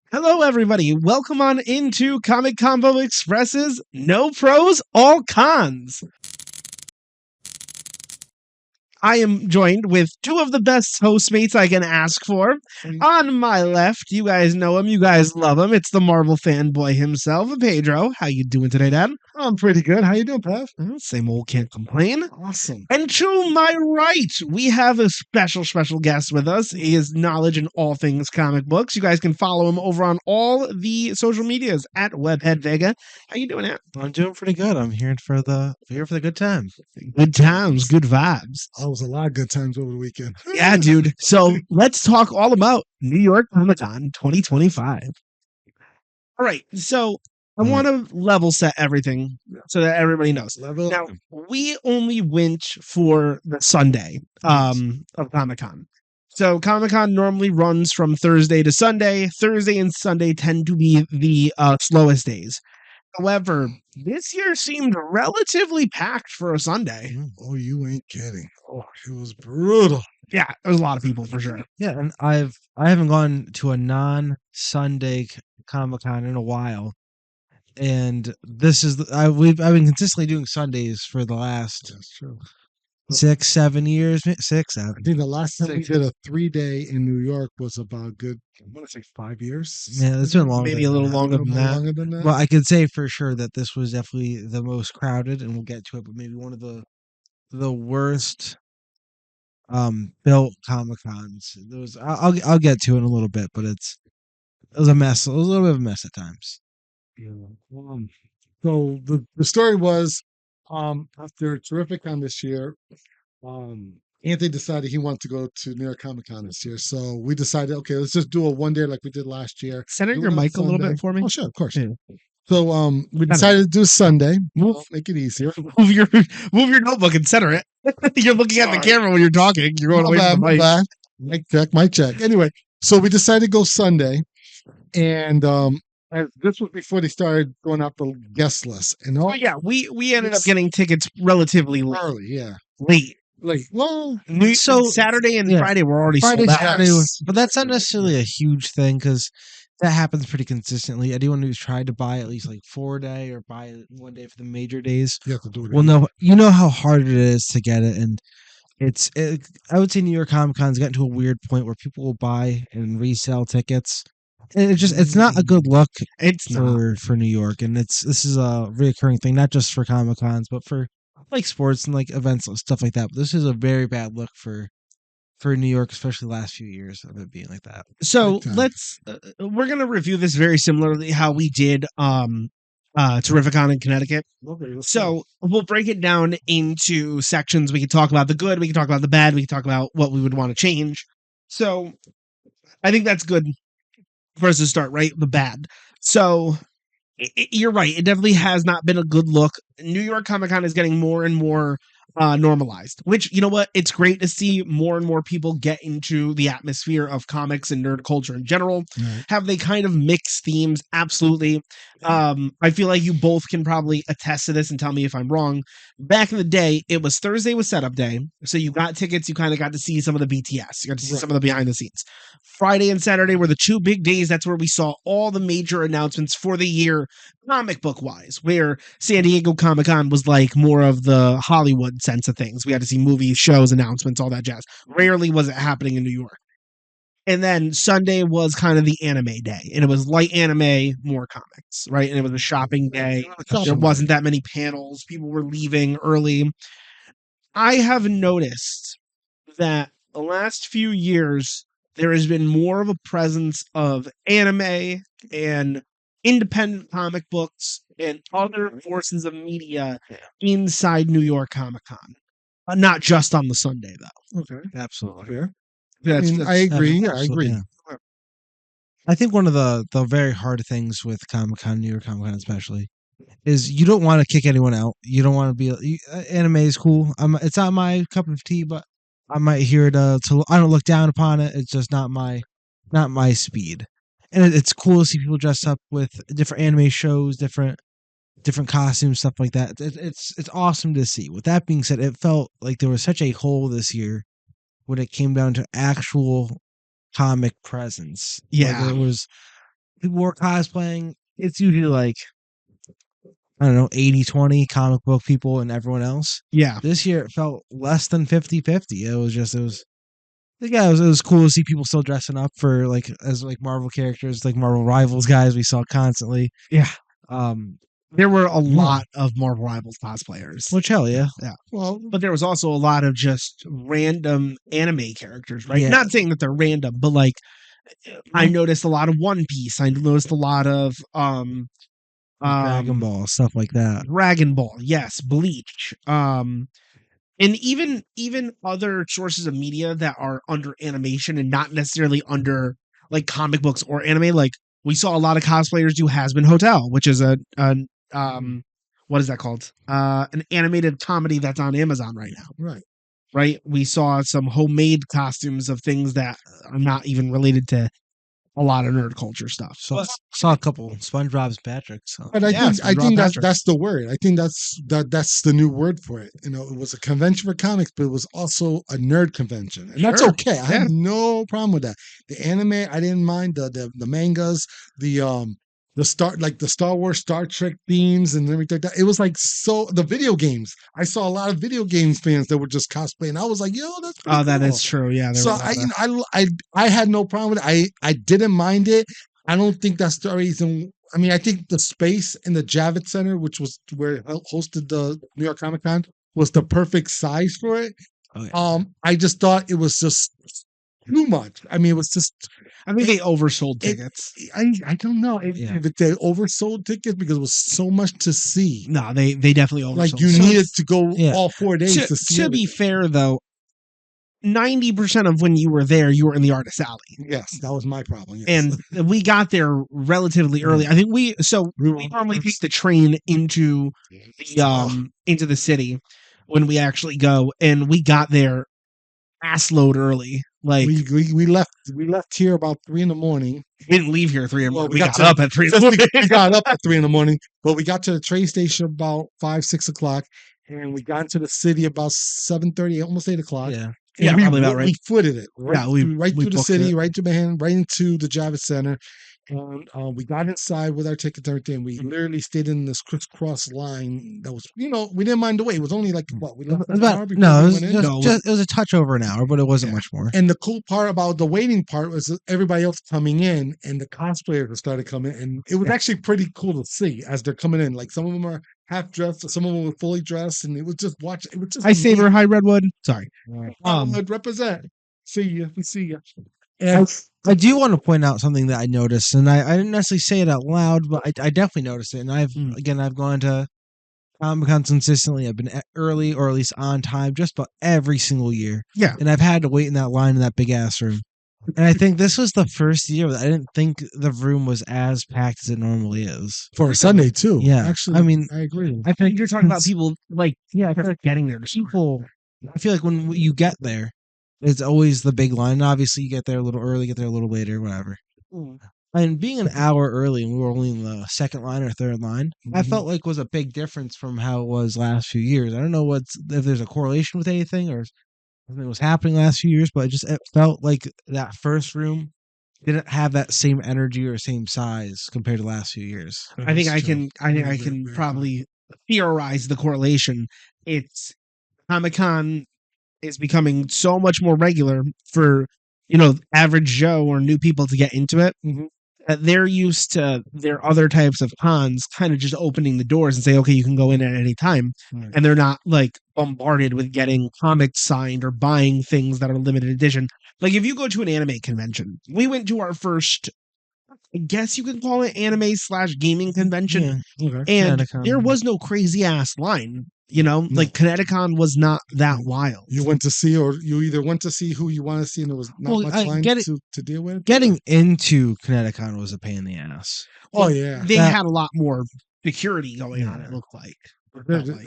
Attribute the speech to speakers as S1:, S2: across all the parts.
S1: Hello, everybody. Welcome on into Comic Combo Express's No Pros, All Cons. I am joined with two of the best hostmates I can ask for. On my left, you guys know him, you guys love him. It's the Marvel fanboy himself, Pedro. How you doing today, Dad?
S2: I'm pretty good. How you doing, Pav?
S1: Same old, can't complain.
S2: Awesome.
S1: And to my right, we have a special guest with us. He has knowledge in all things comic books. You guys can follow him over on all the social medias at WebheadVega. How you doing, Ant?
S3: I'm doing pretty good. I'm here for the good time.
S1: Good times, good vibes.
S2: Oh, it was a lot of good times over the weekend.
S1: Yeah, dude. So let's talk all about New York Comic Con 2025. All right. So I want to level set everything so that everybody knows. Now, we only went for the Sunday of Comic Con. So Comic Con normally runs from Thursday to Sunday. Thursday and Sunday tend to be the slowest days. However, this year seemed relatively packed for a Sunday.
S2: Oh, you ain't kidding. Oh, it was brutal.
S1: Yeah, there was a lot of people for sure.
S3: Yeah, and I haven't gone to a non-Sunday Comic Con in a while, and this is I've been consistently doing Sundays for the last 6-7 years. 6-7.
S2: I think the last time we did a 3-day in New York was about good. I want to say 5 years.
S3: Yeah, it's been longer.
S1: Maybe a little longer than that.
S3: Well, I could say for sure that this was definitely the most crowded, and we'll get to it. But maybe one of the worst built Comic Cons. There was I'll get to it in a little bit, but it was a mess. It was a little bit of a mess at times.
S2: Yeah. So the story was after a terrific con this year, Anthony decided he wanted to go to New York Comic Con this year. So we decided, okay, let's just do a 1 day like we did last year.
S1: Center your mic a little bit for me.
S2: Oh, sure, of course.
S1: Yeah.
S2: So we decided to do Sunday. Make it easier.
S1: Move your notebook and center it. You're looking at the camera when you're talking. You're going away from the mic.
S2: Mic check. Anyway, so we decided to go Sunday, and this was before they started going out the guest list. And
S1: we ended up getting tickets relatively
S2: early. Yeah,
S1: late.
S2: Well,
S1: so Saturday and Friday were already sold out.
S3: But that's not necessarily a huge thing because that happens pretty consistently. Anyone who's tried to buy at least like 4-day or buy 1 day for the major days,
S2: you have to do it.
S3: Well, no, you know how hard it is to get it, and I would say New York Comic Con's gotten to a weird point where people will buy and resell tickets. And it's not a good look. For New York, and this is a reoccurring thing, not just for Comic Cons, but for like sports and like events and stuff like that. But this is a very bad look for New York, especially the last few years of it being like that.
S1: So we're gonna review this very similarly how we did Terrificon in Connecticut. So we'll break it down into sections. We can talk about the good, we can talk about the bad, we can talk about what we would want to change. So I think that's good for us to start, right? The bad. So you're right. It definitely has not been a good look. New York Comic Con is getting more and more normalized, which, you know what? It's great to see more and more people get into the atmosphere of comics and nerd culture in general. Right. Have they kind of mixed themes? Absolutely. I feel like you both can probably attest to this and tell me if I'm wrong. Back in the day, it was Thursday was setup day. So you got tickets. You kind of got to see some of the BTS. You got to see some of the behind the scenes. Friday and Saturday were the two big days. That's where we saw all the major announcements for the year, comic book wise, where San Diego Comic Con was like more of the Hollywood sense of things. We had to see movies, shows, announcements, all that jazz. Rarely was it happening in New York. And then Sunday was kind of the anime day, and it was light anime, more comics, right? And it was a shopping day. There wasn't that many panels. People were leaving early. I have noticed that the last few years, there has been more of a presence of anime and independent comic books and other forces of media inside New York Comic Con. Not just on the Sunday, though.
S2: Okay.
S3: Absolutely.
S2: Fair. I agree. Yeah, I agree. Yeah.
S3: I think one of the very hard things with Comic Con, New York Comic Con especially, is you don't want to kick anyone out. You don't want to be anime is cool. It's not my cup of tea, but I might hear it. I don't look down upon it. It's just not my speed. And it's cool to see people dressed up with different anime shows, different costumes, stuff like that. It's awesome to see. With that being said, it felt like there was such a hole this year when it came down to actual comic presence.
S1: Yeah,
S3: like people were cosplaying, it's usually like, I don't know, 80-20 comic book people and everyone else.
S1: Yeah.
S3: This year it felt less than 50-50. It was cool to see people still dressing up for like as like Marvel characters, like Marvel Rivals guys we saw constantly.
S1: Yeah.
S3: Um,
S1: There were a lot of Marvel Rivals cosplayers.
S3: which hell yeah.
S2: Well,
S1: But there was also a lot of just random anime characters, right?
S3: Yeah.
S1: Not saying that they're random, but like I noticed a lot of One Piece. I noticed a lot of
S3: Dragon Ball, stuff like that.
S1: Dragon Ball, yes, Bleach. And even other sources of media that are under animation and not necessarily under like comic books or anime. Like we saw a lot of cosplayers do Has-Been Hotel, which is a what is that called? An animated comedy that's on Amazon right now.
S2: right.
S1: Right? We saw some homemade costumes of things that are not even related to a lot of nerd culture stuff.
S3: Saw a couple SpongeBob's Patrick. So.
S2: But I
S1: Yeah,
S2: think
S1: Rob
S2: that's
S1: Patrick.
S2: that's the word. I think that's the new word for it. You know, it was a convention for comics, but it was also a nerd convention, and that's
S1: Sure.
S2: okay. I have no problem with that. The anime, I didn't mind the mangas, the Star Wars, Star Trek themes, and everything like that. It was like so the video games. I saw a lot of video games fans that were just cosplaying. I was like, yo, that's pretty
S1: Oh, that
S2: cool.
S1: is true. Yeah. there
S2: So
S1: were a lot of-
S2: I had no problem with it. I didn't mind it. I don't think that's the reason. I mean, I think the space in the Javits Center, which was where it hosted the New York Comic Con, was the perfect size for it.
S3: Oh, yeah.
S2: I just thought it was just too much. I mean, it was just.
S1: I think they oversold
S2: it-
S1: tickets.
S2: I don't know if
S3: Yeah.
S2: they oversold tickets because it was so much to see.
S1: No, they definitely oversold.
S2: Like you
S1: So-
S2: needed to go
S3: Yeah.
S2: all 4 days to see.
S1: to be
S2: everything.
S1: fair, though, 90% of when you were there, you were in the artist alley.
S2: Yes, that was my problem. Yes.
S1: And we got there relatively early. I think we normally take the train into the city when we actually go, and we got there ass load early. Like
S2: we left here about 3 a.m.
S1: we didn't leave here at 3 a.m.
S2: Well,
S1: we got up at 3 a.m.
S2: We got up at 3 a.m, but we got to the train station about 5-6 o'clock, and we got into the city about 7:30, almost 8 o'clock.
S3: Yeah.
S2: And
S1: Yeah,
S2: we,
S1: probably about right.
S2: We footed it right,
S1: Yeah, we
S2: through the
S1: booked
S2: city,
S1: it.
S2: right to Manhattan, right into the Javits Center. And we got inside with our tickets and everything. We literally stayed in this crisscross line that was, we didn't mind the wait. It was only like what we
S3: It
S2: left
S3: was
S2: an hour
S3: about,
S2: before
S3: no,
S2: we
S3: it was
S2: went in.
S3: just it was a touch over an hour, but it wasn't much more.
S2: And the cool part about the waiting part was that everybody else coming in and the cosplayers started coming in. And it was actually pretty cool to see as they're coming in. Like some of them are half dressed, some of them were fully dressed, and it was just it was just
S1: Hi, Saber. Hi, Redwood. Sorry.
S2: would represent. See you. We see you.
S3: I do want to point out something that I noticed, and I didn't necessarily say it out loud, but I definitely noticed it. And I've gone to Comic Con consistently. I've been early or at least on time just about every single year.
S1: Yeah.
S3: And I've had to wait in that line in that big ass room. And I think this was the first year that I didn't think the room was as packed as it normally is.
S2: For a Sunday too.
S3: Yeah.
S2: Actually,
S3: I mean,
S2: I agree.
S1: I think you're talking about people like
S3: yeah, I feel like
S1: getting there to
S3: people. I feel like when you get there, it's always the big line. Obviously, you get there a little early, get there a little later, whatever. And being an hour early, and we were only in the second line or third line, I felt like was a big difference from how it was last few years. I don't know if there's a correlation with anything or something was happening last few years, but it felt like that first room didn't have that same energy or same size compared to the last few years.
S1: I think I can probably theorize the correlation. It's Comic-Con is becoming so much more regular for average Joe or new people to get into it. That they're used to their other types of cons kind of just opening the doors and say, okay, you can go in at any time.
S2: Right.
S1: And they're not like bombarded with getting comics signed or buying things that are limited edition. Like if you go to an anime convention, we went to our first, I guess you could call it anime/gaming convention.
S3: Yeah. Okay.
S1: And
S3: Kineticon.
S1: there was no crazy ass line. Like Kineticon was not that wild.
S2: You went to see, or you either went to see who you want to see, and there was not much line to deal with.
S3: Getting into Kineticon was a pain in the ass.
S2: Oh yeah,
S1: They had a lot more security going on. It looked like.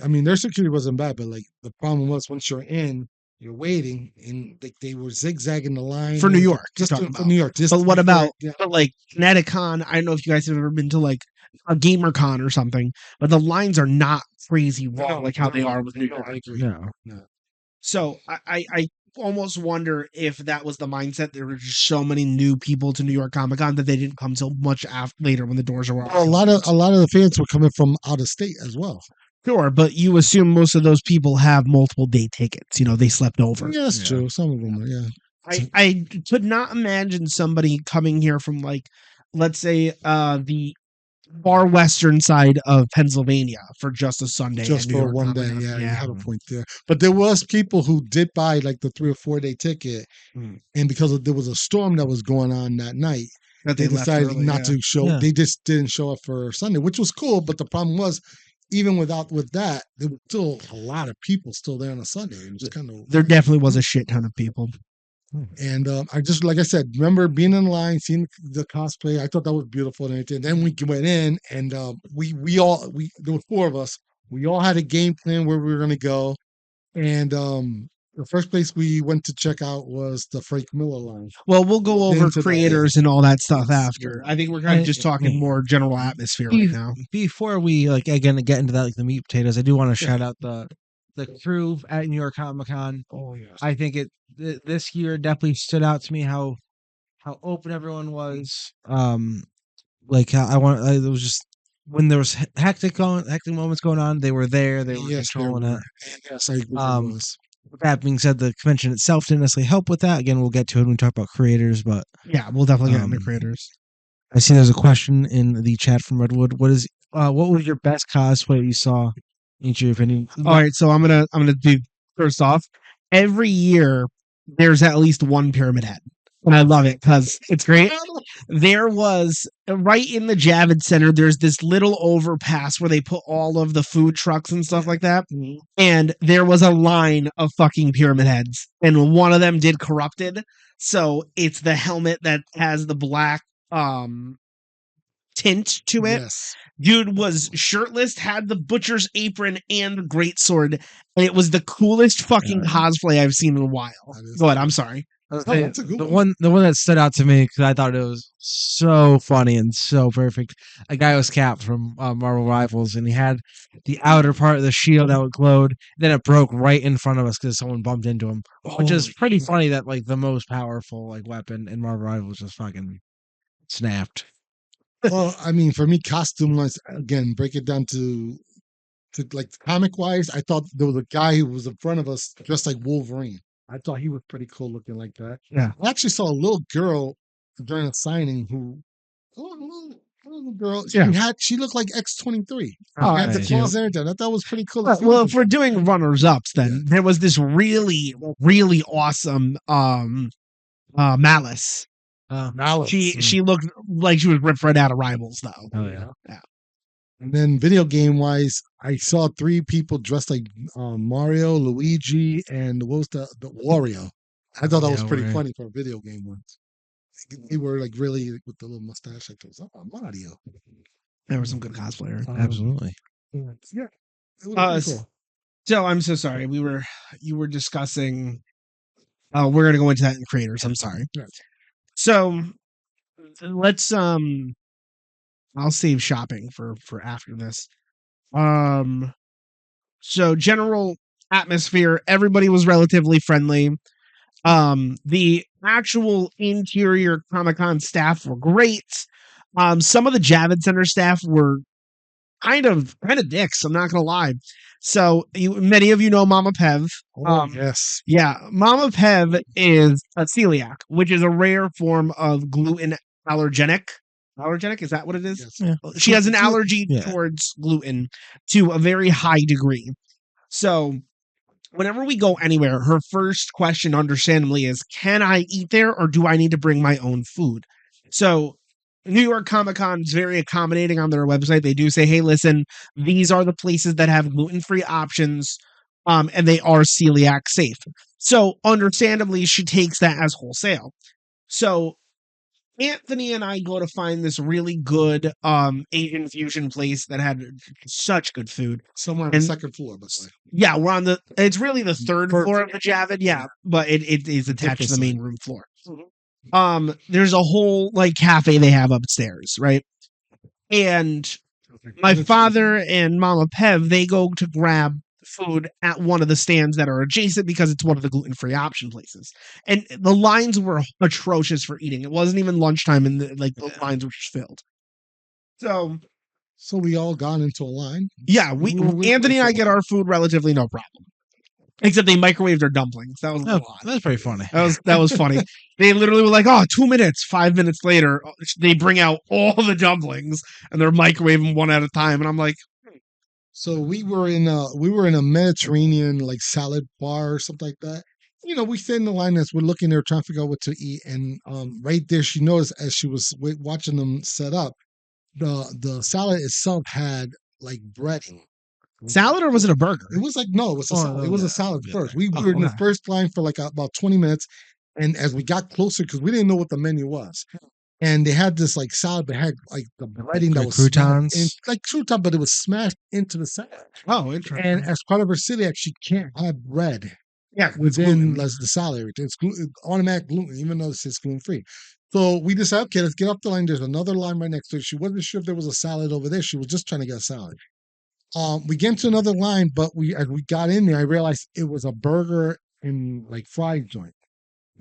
S2: I mean, their security wasn't bad, but like the problem was once you're in, you're waiting, and like they were zigzagging the line
S1: For New York,
S2: just
S1: you're talking
S2: for
S1: about.
S2: New York. Just
S1: But what
S2: before-
S1: about
S2: yeah.
S1: but like Kineticon? I don't know if you guys have ever been to like a GamerCon or something, but the lines are not crazy long like how they are with New York.
S2: I agree.
S3: No.
S1: So I almost wonder if that was the mindset. There were just so many new people to New York Comic Con that they didn't come till much later when the doors were
S2: A lot of the fans were coming from out of state as well.
S1: Sure, but you assume most of those people have multiple day tickets. You know, they slept over.
S2: Yeah, that's true. Some of them, yeah.
S1: I could not imagine somebody coming here from, like, let's say the far western side of Pennsylvania for just a Sunday.
S2: Just
S1: at New
S2: for
S1: York
S2: one day,
S1: Comic-Con.
S2: yeah, you have a point there. But there was people who did buy like the 3 or 4 day ticket, and because there was a storm that was going on that night,
S1: That
S2: they
S1: left
S2: decided
S1: early,
S2: not to show.
S3: Yeah.
S2: They just didn't show up for Sunday, which was cool. But the problem was, even with that, there was still a lot of people still there on a Sunday. It was kind of
S1: There definitely was a shit ton of people.
S2: And I just, like I said, remember being in line, seeing the cosplay. I thought that was beautiful and everything. Then we went in, and there were 4 of us. We all had a game plan where we were going to go, and the first place we went to check out was the Frank Miller line.
S1: Well, we'll go over
S2: Into the-
S1: creators and all that stuff
S2: Yes,
S1: after. I think we're kind of just talking more general atmosphere right now.
S3: Before we again get into that, like the meat potatoes, I do want to shout out the crew at New York Comic Con.
S2: Oh yes,
S3: I think this year definitely stood out to me how open everyone was. Like how it was just when there was hectic moments going on, they were there. They were controlling it.
S2: Yes, I agree.
S3: With that being said, the convention itself didn't necessarily help with that. Again, we'll get to it when we talk about creators, but
S1: Yeah, we'll definitely get into creators.
S3: I see there's a question in the chat from Redwood. What was your best cosplay you saw each year?
S1: All right, so I'm gonna do first off. Every year there's at least one Pyramid Head, and I love it because it's great. There was right in the Javits Center. There's this little overpass where they put all of the food trucks and stuff like that, and there was a line of fucking Pyramid Heads, and one of them did Corrupted. So it's the helmet that has the black tint to it.
S2: Yes.
S1: Dude was shirtless, had the butcher's apron and the greatsword, and it was the coolest fucking cosplay I've seen in a while. Go ahead, I'm sorry.
S2: That's a good
S3: the one that stood out to me because I thought it was so funny and so perfect. A guy was Cap from Marvel Rivals, and he had the outer part of the shield that glowed. Then it broke right in front of us because someone bumped into him, which is pretty funny. That like the most powerful weapon in Marvel Rivals just fucking snapped.
S2: Well, I mean, for me, costume wise, again, break it down to like comic wise. I thought there was a guy who was in front of us dressed like Wolverine. I thought he was pretty cool looking like that.
S1: Yeah.
S2: I actually saw a little girl during a signing who, little girl, she looked like X-23.
S1: Oh,
S2: Had the
S1: that's
S2: claws and everything. I thought that was pretty cool.
S1: Well, if we're doing runners ups, then there was this really, really awesome Malice.
S2: Malice.
S1: She looked like she was ripped right out of Rivals, though.
S3: Oh yeah.
S2: And then video game wise, I saw 3 people dressed like Mario, Luigi, and what was the Wario. I thought that was pretty funny for a video game once. They were like really with the little mustache. I thought, oh, Mario.
S1: There were some good cosplayers.
S3: Absolutely.
S2: Yeah. It was pretty cool.
S1: So I'm so sorry. You were discussing. We're gonna go into that in creators. I'm sorry.
S2: Yeah.
S1: So let's I'll save shopping for after this. So general atmosphere, everybody was relatively friendly. The actual interior Comic-Con staff were great. Some of the Javits Center staff were kind of dicks, I'm not gonna lie. So many of you know Mama Pev.
S2: Yes.
S1: Yeah, Mama Pev is a celiac, which is a rare form of gluten allergenic. Allergenic, is that what it is?
S2: Yes.
S3: Yeah.
S1: She has an allergy towards gluten to a very high degree. So whenever we go anywhere, her first question, understandably, is, can I eat there or do I need to bring my own food? So New York Comic Con is very accommodating on their website. They do say, hey, listen, these are the places that have gluten-free options, and they are celiac safe. So understandably, she takes that as wholesale. So Anthony and I go to find this really good Asian fusion place that had such good food.
S2: Somewhere on the second floor, by the way.
S1: Yeah, we're it's really the third floor of the Javid, yeah, but it is attached to the main room floor. There's a whole cafe they have upstairs, right? And my father and Mama Pev, they go to grab food at one of the stands that are adjacent because it's one of the gluten-free option places. And the lines were atrocious for eating. It wasn't even lunchtime and the lines were just filled.
S2: So we all got into a line.
S1: Yeah,
S2: We
S1: Anthony and I
S2: went
S1: get our food relatively no problem. Except they microwaved their dumplings. That was a little odd.
S3: That's pretty funny.
S1: That was funny. They literally were like, "Oh, 2 minutes." 5 minutes later, they bring out all the dumplings and they're microwaving one at a time. And I'm like,
S2: So we were in a Mediterranean like salad bar or something like that. We sit in the line as we're looking there trying to figure out what to eat, and right there she noticed as she was watching them set up, the salad itself had like breading.
S1: salad or was it a burger?
S2: It was like no, it was a salad. It was a salad
S3: yeah.
S2: first. We were in the
S1: okay.
S2: first line for like about 20 minutes, and as we got closer, because we didn't know what the menu was, and they had this like salad that had like the breading that
S3: Like
S2: was
S3: croutons?
S2: smashed like crouton, but it was smashed into the salad.
S1: Oh, interesting.
S2: And as part of her celiac, she can't have bread
S1: Yeah,
S2: within the salad. It's automatic gluten, even though it says gluten free. So we decided, okay, let's get up the line. There's another line right next to it. She wasn't sure if there was a salad over there. She was just trying to get a salad. We get into another line, but as we got in there, I realized it was a burger and like fried joint.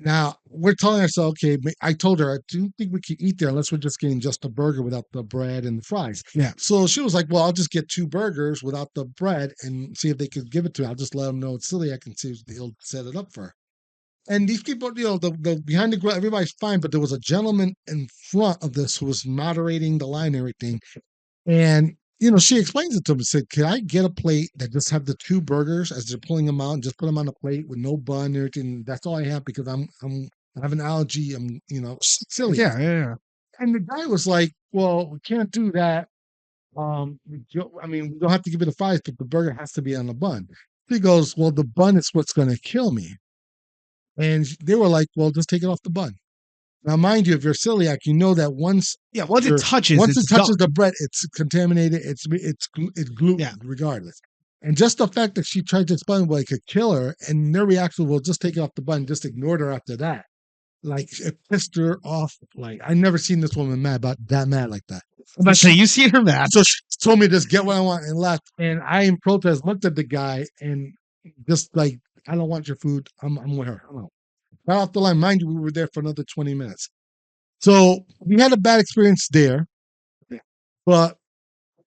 S2: Now we're telling ourselves, okay, I told her I don't think we could eat there unless we're just getting just a burger without the bread and the fries.
S1: Yeah.
S2: So she was like, well, I'll just get 2 burgers without the bread and see if they could give it to me. I'll just let them know it's celiac and see if they'll set it up for her. And these people, the behind the grill, everybody's fine, but there was a gentleman in front of this who was moderating the line and everything. And she explains it to him and said, can I get a plate that just have the 2 burgers as they're pulling them out and just put them on a plate with no bun and everything? That's all I have because I have an allergy. I'm, celiac.
S1: Yeah.
S2: And the guy was like, well, we can't do that. We don't have to give it a fries, but the burger has to be on the bun. He goes, well, the bun is what's going to kill me. And they were like, well, just take it off the bun. Now, mind you, if you're celiac, you know that once
S1: it touches,
S2: the bread, it's contaminated. It's gluten, regardless. And just the fact that she tried to explain what it could kill her, and their reaction was just take it off the bun, just ignored her after that. Like it pissed her off. Like I never seen this woman mad like that.
S1: But so you see her mad.
S2: So she told me just get what I want and left. And I in protest looked at the guy and just like I don't want your food. I'm with her. I'm out. Right off the line, mind you, we were there for another 20 minutes. So we had a bad experience there. But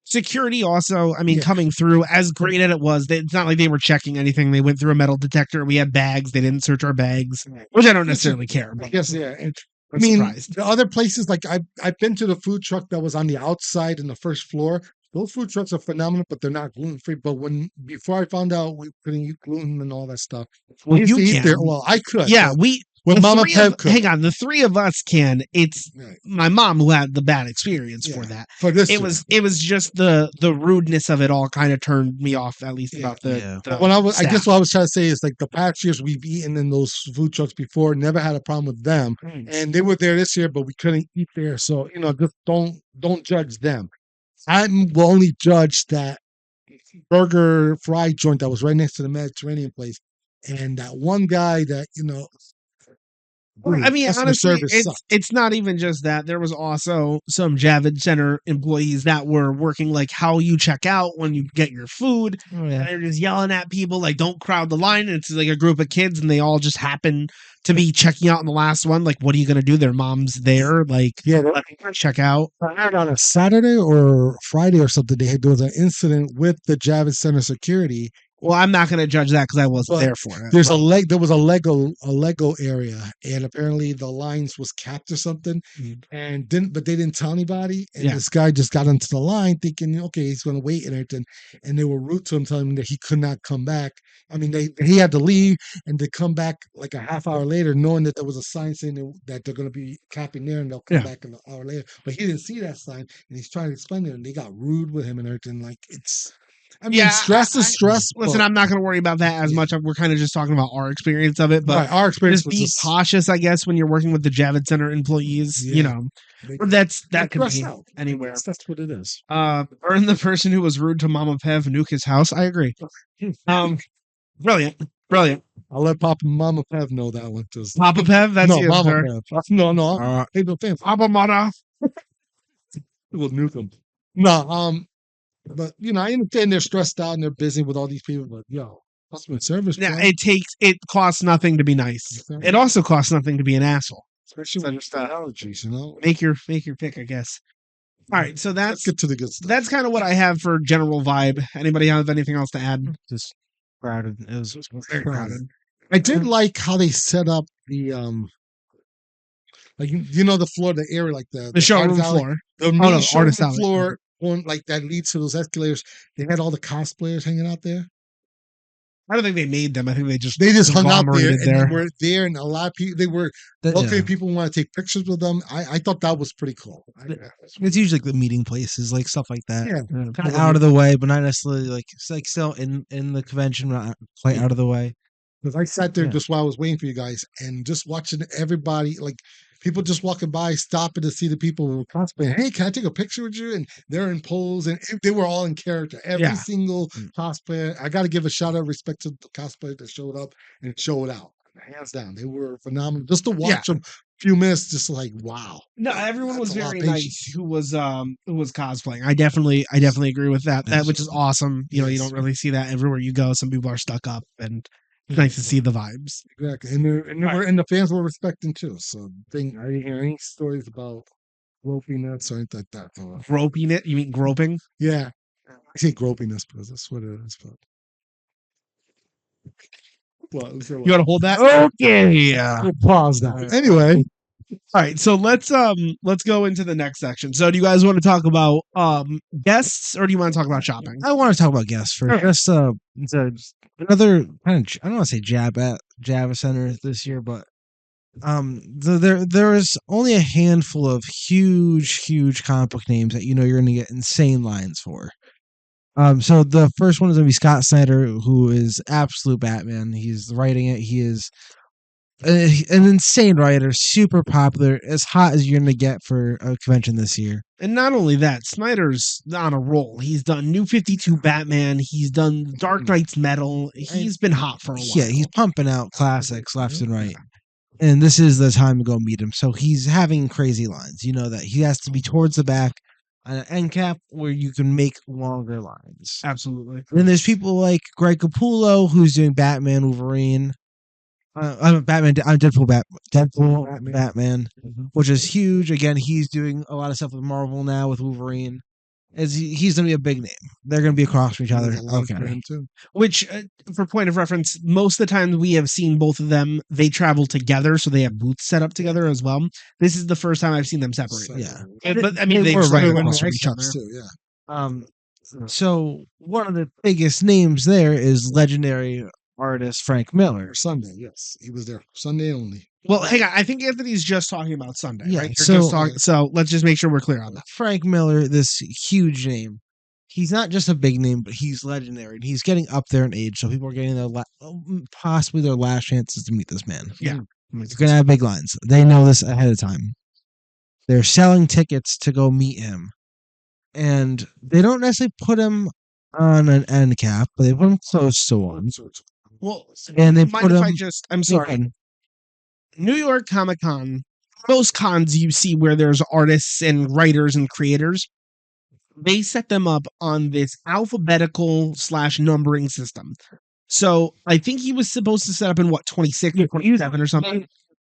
S1: security also, coming through, as great as it was, it's not like they were checking anything. They went through a metal detector. We had bags. They didn't search our bags, which I don't necessarily care. But
S2: yes, yeah. And,
S1: surprised.
S2: the other places, like I've been to the food truck that was on the outside in the first floor. Those food trucks are phenomenal, but they're not gluten free. But before I found out we couldn't eat gluten and all that stuff,
S1: well,
S2: you can. There. Well, I could.
S1: Yeah,
S2: when Mama Pev could.
S1: Hang on, the 3 of us can. It's my mom who had the bad experience for that.
S2: For this,
S1: it was just the rudeness of it all kind of turned me off. At least about the
S2: I guess what I was trying to say is like the past years we've eaten in those food trucks before, never had a problem with them, and they were there this year, but we couldn't eat there. So just don't judge them. I will only judge that burger fried joint that was right next to the Mediterranean place, and that one guy that
S1: honestly, it's not even just that. There was also some Javits Center employees that were working like how you check out when you get your food. And they're just yelling at people like, don't crowd the line. And it's like a group of kids and they all just happen to be checking out in the last one. Like, what are you going to do? Their mom's there. Like, let me check out.
S2: I heard on a Saturday or Friday or something, there was an incident with the Javits Center security.
S1: Well, I'm not going to judge that because I wasn't there for it.
S2: There was a Lego area, and apparently the lines was capped or something, and they didn't tell anybody. And this guy just got into the line thinking, okay, he's going to wait and everything. And they were rude to him, telling him that he could not come back. He had to leave and to come back like a half hour later, knowing that there was a sign saying that they're going to be capping there and they'll come back an hour later. But he didn't see that sign, and he's trying to explain it, and they got rude with him and everything. Like it's. Stress is stress.
S1: Listen, I'm not going to worry about that as much. We're kind of just talking about our experience of it, but
S2: our experience
S1: just be cautious, I guess, when you're working with the Javits Center employees. That could be anywhere.
S2: That's what it is.
S1: Burn the person who was rude to Mama Pev, nuke his house. I agree. Brilliant.
S2: I'll let Papa Mama Pev know that one.
S1: Papa Pev, that's you,
S2: Mama
S1: sir.
S2: Pev. No. Hey, no thanks.
S1: Papa Mama.
S2: We'll nuke him. No. But I understand they're stressed out and they're busy with all these people. But customer service,
S1: Yeah,
S2: bro.
S1: it costs nothing to be nice.
S2: Exactly.
S1: It also costs nothing to be an asshole.
S2: Especially
S1: So
S2: with
S1: just
S2: allergies,
S1: make your pick, I guess. All right, so
S2: Let's get to the good stuff.
S1: that's kind of what I have for general vibe. Anybody have anything else to add?
S3: Just crowded. It was
S1: Very crowded.
S2: I did like how they set up the like the floor, the area, like the
S1: showroom
S2: artist alley,
S1: floor.
S2: the
S1: no,
S2: main showroom
S1: artist alley.
S2: floor on like that leads to those escalators. They had all the cosplayers hanging out there.
S1: I don't think they made them. I think they just
S2: hung out there,
S1: conglomerated
S2: and they were there, and a lot of people they were
S3: yeah.
S2: people want to take pictures with them. I thought that was pretty cool.
S3: It's usually like the meeting places, like stuff like that.
S2: Yeah,
S3: Kind of out of the way, but not necessarily like it's like still in the convention, not quite out of the way.
S2: Because I sat there just while I was waiting for you guys and just watching everybody, like people just walking by, stopping to see the people who were cosplaying. Hey, can I take a picture with you? And they're in pose, and they were all in character. Every single cosplayer. I got to give a shout out of respect to the cosplayers that showed up and showed out. Hands down, they were phenomenal. Just to watch them few minutes, just like wow.
S1: No, everyone was very nice who was cosplaying. I definitely agree with that. That which is awesome. You don't really see that everywhere you go. Some people are stuck up, and it's nice to see the vibes.
S2: Exactly, and the fans were respecting too. So I didn't hear any stories about gropiness or anything like that.
S1: Groping it? You mean groping?
S2: Yeah, I say gropiness because that's what it is. But
S1: you want to hold that?
S3: Okay,
S2: we'll pause that. Anyway,
S1: all right. So let's go into the next section. So do you guys want to talk about guests or do you want to talk about shopping?
S3: I want to talk about guests first. Just another kind of I don't want to say jab at Java Center this year, but there is only a handful of huge comic book names that you're going to get insane lines for. So the first one is going to be Scott Snyder, who is absolute Batman. He's writing it. He is an insane writer, super popular, as hot as you're going to get for a convention this year.
S1: And not only that, Snyder's on a roll. He's done New 52 Batman. He's done Dark Knight's Metal. He's been hot for a while.
S3: Yeah, he's pumping out classics left and right. And this is the time to go meet him. So he's having crazy lines. You know that he has to be towards the back on an end cap where you can make longer lines.
S1: Absolutely.
S3: Then there's people like Greg Capullo, who's doing Batman, Wolverine. Deadpool, Batman, which is huge. Again, he's doing a lot of stuff with Marvel now with Wolverine. He's going to be a big name. They're going to be across from each other. Okay.
S1: Which, for point of reference, most of the time we have seen both of them, they travel together, so they have booths set up together as well. This is the first time I've seen them separate.
S3: Yeah.
S1: But, I mean, they were right across from each other.
S2: Too, yeah.
S3: So one of the biggest names there is legendary artist Frank Miller.
S2: Sunday, yes. He was there Sunday only.
S1: Well, hang on. I think Anthony's just talking about Sunday, right?
S3: So
S1: let's just make sure we're clear on that.
S3: Frank Miller, this huge name. He's not just a big name, but he's legendary. And he's getting up there in age, so people are getting possibly their last chances to meet this man.
S1: Yeah.
S3: He's going to have big lines. They know this ahead of time. They're selling tickets to go meet him. And they don't necessarily put him on an end cap, but they put him close to one.
S1: Well,
S3: and they
S1: mind
S3: put
S1: if
S3: him.
S1: I'm sorry. New York Comic Con, most cons you see where there's artists and writers and creators, they set them up on this alphabetical / numbering system. So I think he was supposed to set up in 26 or 27 or something.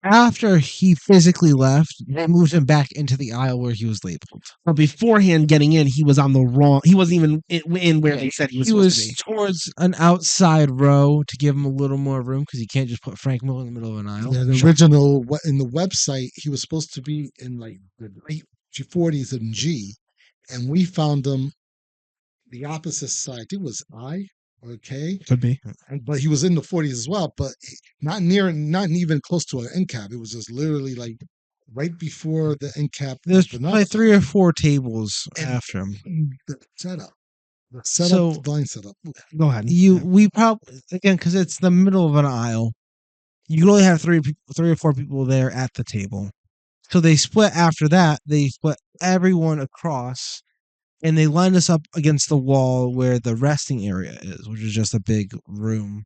S3: After he physically left, they moved him back into the aisle where he was labeled.
S1: But beforehand getting in, he was on the wrong. He wasn't even in where they said he was supposed to be.
S3: Towards an outside row to give him a little more room because you can't just put Frank Miller in the middle of an aisle.
S2: Yeah, the original in the website, he was supposed to be in like the late 40s in G, and we found him the opposite side. I think it was I. Okay,
S1: could be,
S2: but he was in the 40s as well, but not even close to an end cap. It was just literally like right before the end cap.
S3: There's probably 3 or 4 tables after him.
S2: The blind setup.
S1: Go ahead.
S3: We probably again because it's the middle of an aisle. You can only have 3 or 4 people there at the table, so they split after that. They split everyone across. And they lined us up against the wall where the resting area is, which is just a big room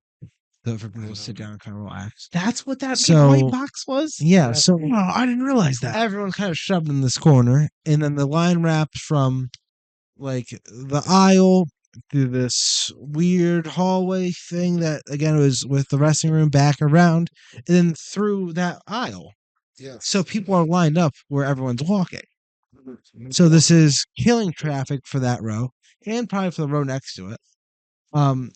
S3: for people to sit down and kind of relax.
S1: That's what that big white box was?
S3: Yeah. So
S1: I didn't realize that.
S3: Everyone's kind of shoved in this corner, and then the line wraps from like the aisle through this weird hallway thing that again was with the wrestling room back around, and then through that aisle.
S2: Yes.
S3: So people are lined up where everyone's walking. So this is killing traffic for that row and probably for the row next to it.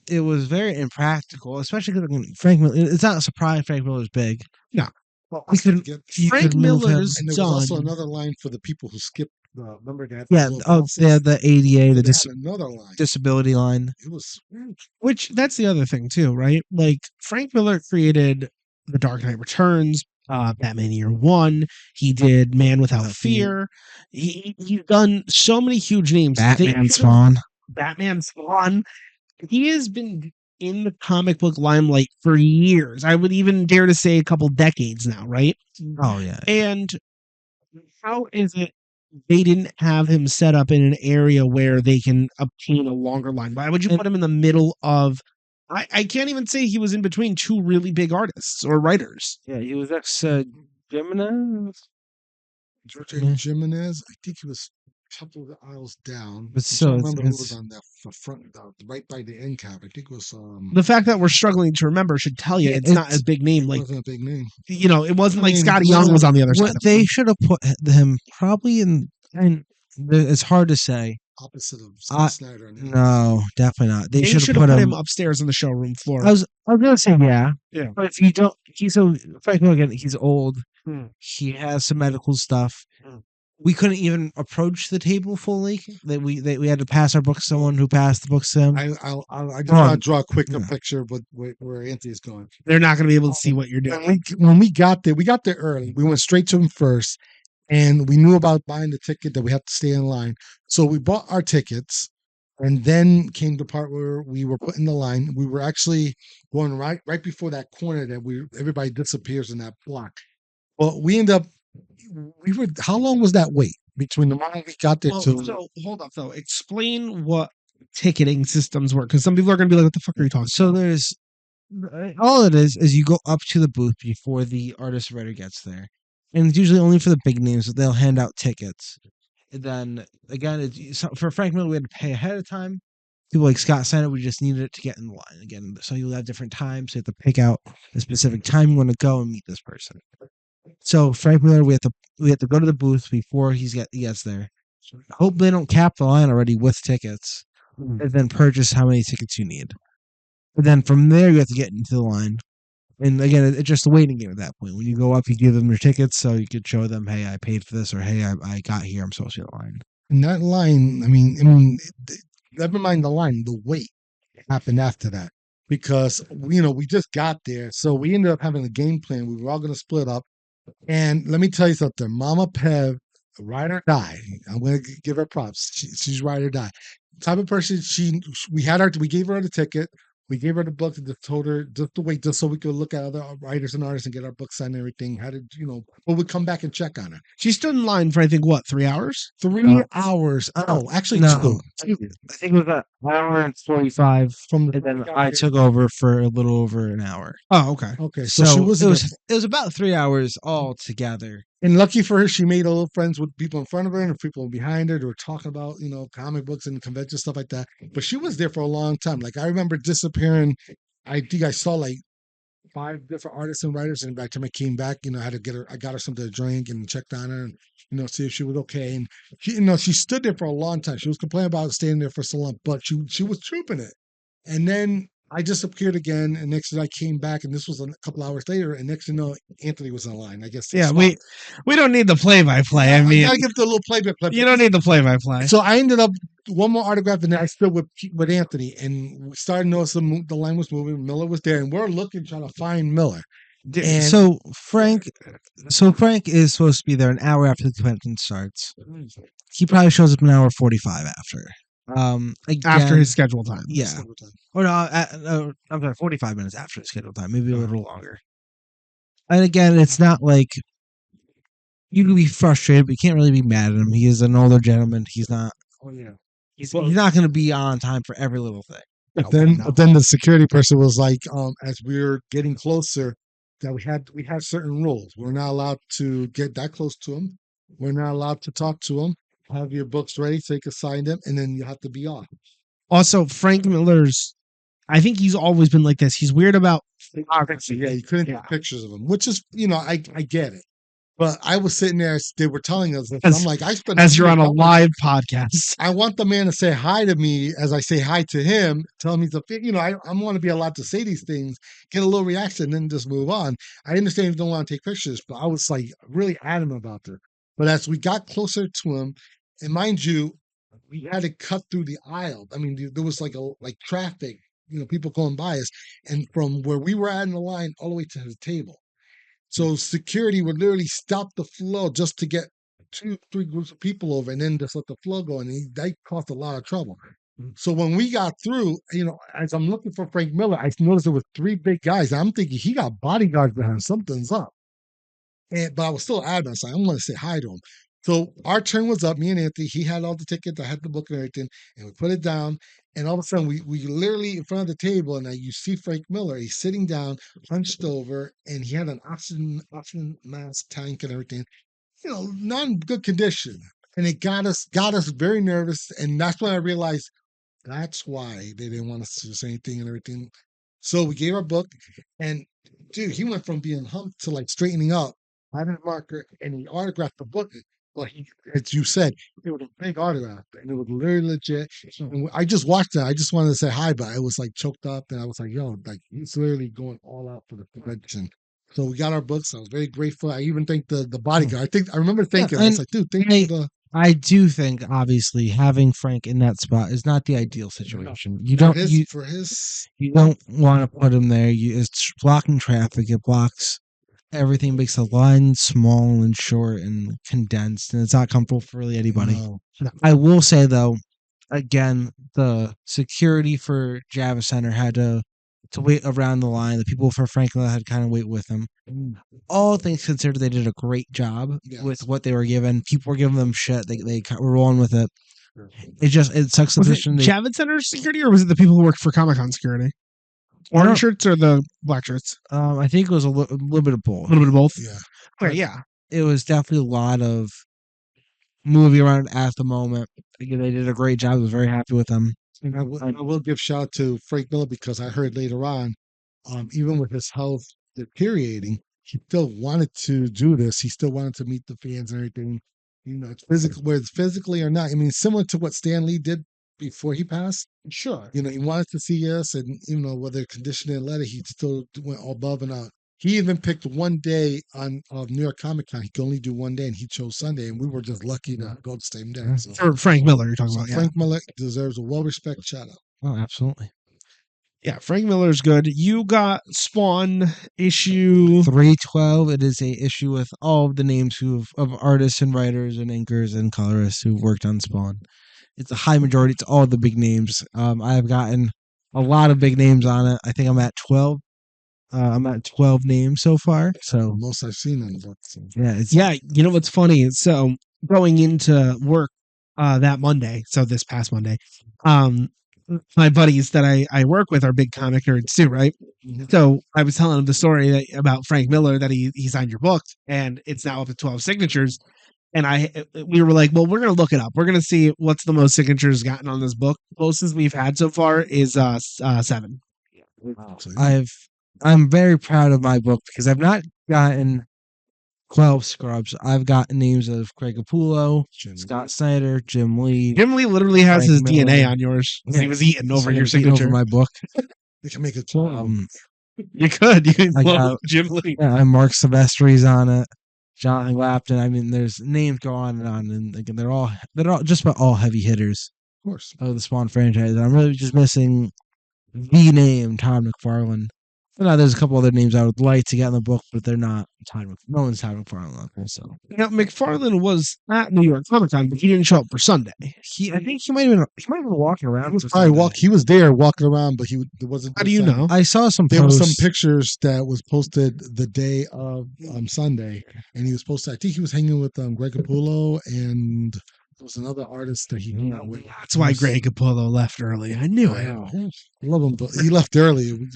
S3: It was very impractical, especially because Frank Miller. It's not a surprise Frank Miller's big.
S1: No.
S2: Well,
S3: You could, you
S1: Frank
S3: could move him.
S1: Miller's
S2: and there was also
S1: son.
S2: another line for the people who skipped. Remember that?
S3: Yeah, they had the ADA,
S2: They had another line.
S3: disability line.
S2: It was
S1: Which that's the other thing too, right? Like Frank Miller created The Dark Knight Returns, Batman Year One. He did Man Without Fear. He's done so many huge names.
S3: Batman Spawn.
S1: Batman Spawn. He has been in the comic book limelight for years. I would even dare to say a couple decades now, right?
S3: Oh yeah.
S1: And how is it they didn't have him set up in an area where they can obtain a longer line? Why would you put him in the middle of? I can't even say he was in between two really big artists or writers.
S3: Yeah, he was ex Gemini.
S2: George Jimenez. I think he was a couple of the aisles down.
S3: But
S2: I'm
S3: so
S2: trying to
S3: it's-
S2: remember who
S3: it's-
S2: was on that front, right by the end cap. I think it was.
S1: The fact that we're struggling to remember should tell you
S3: Yeah,
S1: it's not
S3: it's-
S1: a big name.
S2: It
S1: Like,
S2: wasn't a big name.
S1: you know, it wasn't
S2: I
S1: like
S2: mean,
S1: Scotty Young was on the other side.
S3: What they should have put him probably in, and it's hard to say.
S2: Opposite of Zack Snyder. And
S3: No, definitely not. They
S1: They
S3: should
S1: should
S3: have
S1: have
S3: put
S1: put
S3: him.
S1: him upstairs on the showroom floor.
S3: I was gonna say yeah.
S1: Yeah.
S3: But if you don't, he's so Frank Miller, he's old.
S1: Hmm.
S3: He has some medical stuff.
S1: Hmm.
S3: We couldn't even approach the table fully. That we had to pass our book to someone who passed the books to him.
S2: I just want to draw a quick picture with where Anthony's going.
S1: They're not going to be able to see what you're doing.
S2: When we got there early. We went straight to him first, and we knew about buying the ticket that we had to stay in line. So we bought our tickets, and then came the part where we were put in the line. We were actually going right before that corner that everybody disappears in that block. Well, we end up. How long was that wait between the moment we got there to?
S1: So hold up though. Explain what ticketing systems work, because some people are going to be like, "What the fuck are you talking?"
S3: So there's all it is you go up to the booth before the artist writer gets there, and it's usually only for the big names. They'll hand out tickets. And then again, for Frank Miller, we had to pay ahead of time. People like Scott Snyder, we just needed it to get in the line again. So you'll have different times. So you have to pick out a specific time you want to go and meet this person. So Frank Miller, we have to go to the booth before he gets there. Hope they don't cap the line already with tickets, and then purchase how many tickets you need. And then from there, you have to get into the line. And again, it's just a waiting game at that point. When you go up, you give them your tickets so you could show them, hey, I paid for this, or hey, I got here, I'm supposed to be in line.
S2: In that line, I mean, never mind the line, the wait happened after that because we just got there, so we ended up having a game plan. We were all going to split up, and let me tell you something, Mama Pev, ride or die. I'm going to give her props. She's ride or die. Type of person. We gave her the ticket. We gave her the book and just told her just to wait, just so we could look at other writers and artists and get our books signed and everything. But we'd come back and check on her.
S1: She stood in line for I think 3 hours.
S2: 3 hours. Oh, actually,
S3: No.
S2: 2.
S3: I think it was an hour and 45
S2: From the
S3: and then I took over for a little over an hour.
S1: Oh, okay.
S2: Okay,
S3: So
S2: she was
S3: it was about 3 hours all together.
S2: and lucky for her, she made a little friends with people in front of her and people behind her. They were talking about comic books and convention stuff like that. But she was there for a long time. Like I remember disappearing. I think I saw like 5 different artists and writers, and by the time I came back, I had to get her. I got her something to drink and checked on her, and see if she was okay. And she stood there for a long time. She was complaining about staying there for so long, but she was trooping it. And then I disappeared again, and next thing I came back, and this was a couple hours later, and next thing you know, Anthony was in line. I guess.
S1: Yeah, we don't need the play-by-play. I mean,
S2: I gotta give the little play.
S1: you don't need the play-by-play.
S2: So I ended up one more autograph, and then I stood with Anthony, and we started noticing the line was moving. Miller was there, and we're looking, trying to find Miller. And
S3: So Frank is supposed to be there an hour after the convention starts. He probably shows up an hour 45 after. Again,
S1: After his scheduled time.
S3: yeah. Or no, I'm sorry, 45 minutes after his scheduled time, maybe a little longer. And again, it's not like you can be frustrated, but you can't really be mad at him. He is an older gentleman. He's not.
S2: Oh yeah.
S3: He's not going to be on time for every little thing.
S2: But then the security person was like, as we were getting closer, that we had certain rules. We're not allowed to get that close to him. We're not allowed to talk to him. have your books ready so you can sign them, and then you have to be off.
S1: Also, Frank Miller's, I think he's always been like this. He's weird about photography.
S2: Yeah, you couldn't take pictures of them, which is, I get it. But I was sitting there, they were telling us this. I'm like, I spent
S1: As you're on a
S2: $100.
S1: live podcast.
S2: I want the man to say hi to me as I say hi to him, tell me I want to be allowed to say these things, get a little reaction, then just move on. I understand you don't want to take pictures, but I was like really adamant about it. But as we got closer to him, and mind you, we had to cut through the aisle. I mean, there was like traffic, people going by us, and from where we were at in the line all the way to the table. So security would literally stop the flow just to get 2-3 groups of people over, and then just let the flow go, and that caused a lot of trouble. So when we got through, as I'm looking for Frank Miller, I noticed there were 3 big guys. I'm thinking he got bodyguards behind him. Something's up. But I was still adamant. So I want to say hi to him. So our turn was up. Me and Anthony. He had all the tickets. I had the book and everything, and we put it down. And all of a sudden, we literally in front of the table, and you see Frank Miller. He's sitting down, hunched over, and he had an oxygen mask tank and everything. Not in good condition. And it got us very nervous. And that's when I realized that's why they didn't want us to say anything and everything. So we gave our book, and dude, he went from being humped to like straightening up. I had a marker, and he autographed the book. Well, as you said, it was a big autograph, and it was literally legit. And I just watched it. I just wanted to say hi, but I was like choked up, and I was like, yo, like he's literally going all out for the convention. So we got our books. I was very grateful. I even thanked the bodyguard. I remember thinking, I was like, dude, thank you for the.
S3: I do think, obviously, having Frank in that spot is not the ideal situation. You don't you don't want to put him there. It's blocking traffic. It blocks everything, makes the line small and short and condensed, and it's not comfortable for really anybody.
S2: No.
S3: I will say though, again, the security for Java Center had to wait around the line. The people for Franklin had to kind of wait with him. All things considered, they did a great job with what they were given. People were giving them shit. They were rolling with it. It sucks.
S1: Was it Javits Center security, or was it the people who worked for Comic-Con security? Orange shirts or the black shirts?
S3: I think it was a little bit of both.
S1: A little bit of both.
S2: Yeah.
S1: Okay, yeah.
S3: It was definitely a lot of moving around at the moment. Again, they did a great job. I was very happy with them.
S2: And I will give shout out to Frank Miller, because I heard later on, even with his health deteriorating, he still wanted to do this. He still wanted to meet the fans and everything. It's physical, whether it's physically or not. I mean, similar to what Stan Lee did before he passed.
S1: Sure.
S2: He wanted to see us, and whether conditioning and letter, he still went all above and out. He even picked one day of New York Comic Con. He could only do one day, and he chose Sunday, and we were just lucky to go the same day. So,
S1: For Frank Miller, you're talking about. Yeah.
S2: Frank Miller deserves a well-respected shout-out.
S3: Oh, absolutely.
S1: Yeah, Frank Miller's good. You got Spawn issue
S3: 312. It is a issue with all of the names of artists and writers and inkers and colorists who worked on Spawn. It's a high majority. It's all the big names. I have gotten a lot of big names on it. I think I'm at 12. I'm at 12 names so far. So
S2: most I've seen in the book. So.
S1: Yeah, you know what's funny? So going into work that Monday, so this past Monday, my buddies that I work with are big comic nerds too, right? Mm-hmm. So I was telling them the story about Frank Miller, that he signed your book, and it's now up to 12 signatures. And we were like, well, we're going to look it up. We're going to see what's the most signatures gotten on this book. Closest we've had so far is 7.
S3: Wow. I'm very proud of my book, because I've not gotten 12 scrubs. I've got names of Craig Capullo, Scott Snyder, Jim Lee.
S1: Jim Lee literally has his DNA on yours. Yeah. He was eating over your signature.
S3: Over my book.
S2: You can make a clone.
S1: You could. You can
S3: got
S1: Jim Lee.
S3: Yeah, I'm Mark Silvestri's on it. Jonathan Lapton. I mean, there's names go on, and again, they're all just about all heavy hitters.
S2: Of course.
S3: Of the Spawn franchise. I'm really just missing the name Todd McFarlane. Now, there's a couple other names I would like to get in the book, but they're not. No one's Todd McFarlane. So
S1: now McFarlane was at New York Comic Con, but he didn't show up for Sunday.
S3: I think he might have been walking around.
S2: He was there walking around, but there wasn't.
S1: How do you know?
S3: I saw some.
S2: There were some pictures that was posted the day of Sunday, and he was posted. I think he was hanging with Greg Capullo, and there was another artist that he hung out with.
S1: That's why Greg Capullo left early. I knew it.
S2: I love him, but he left early.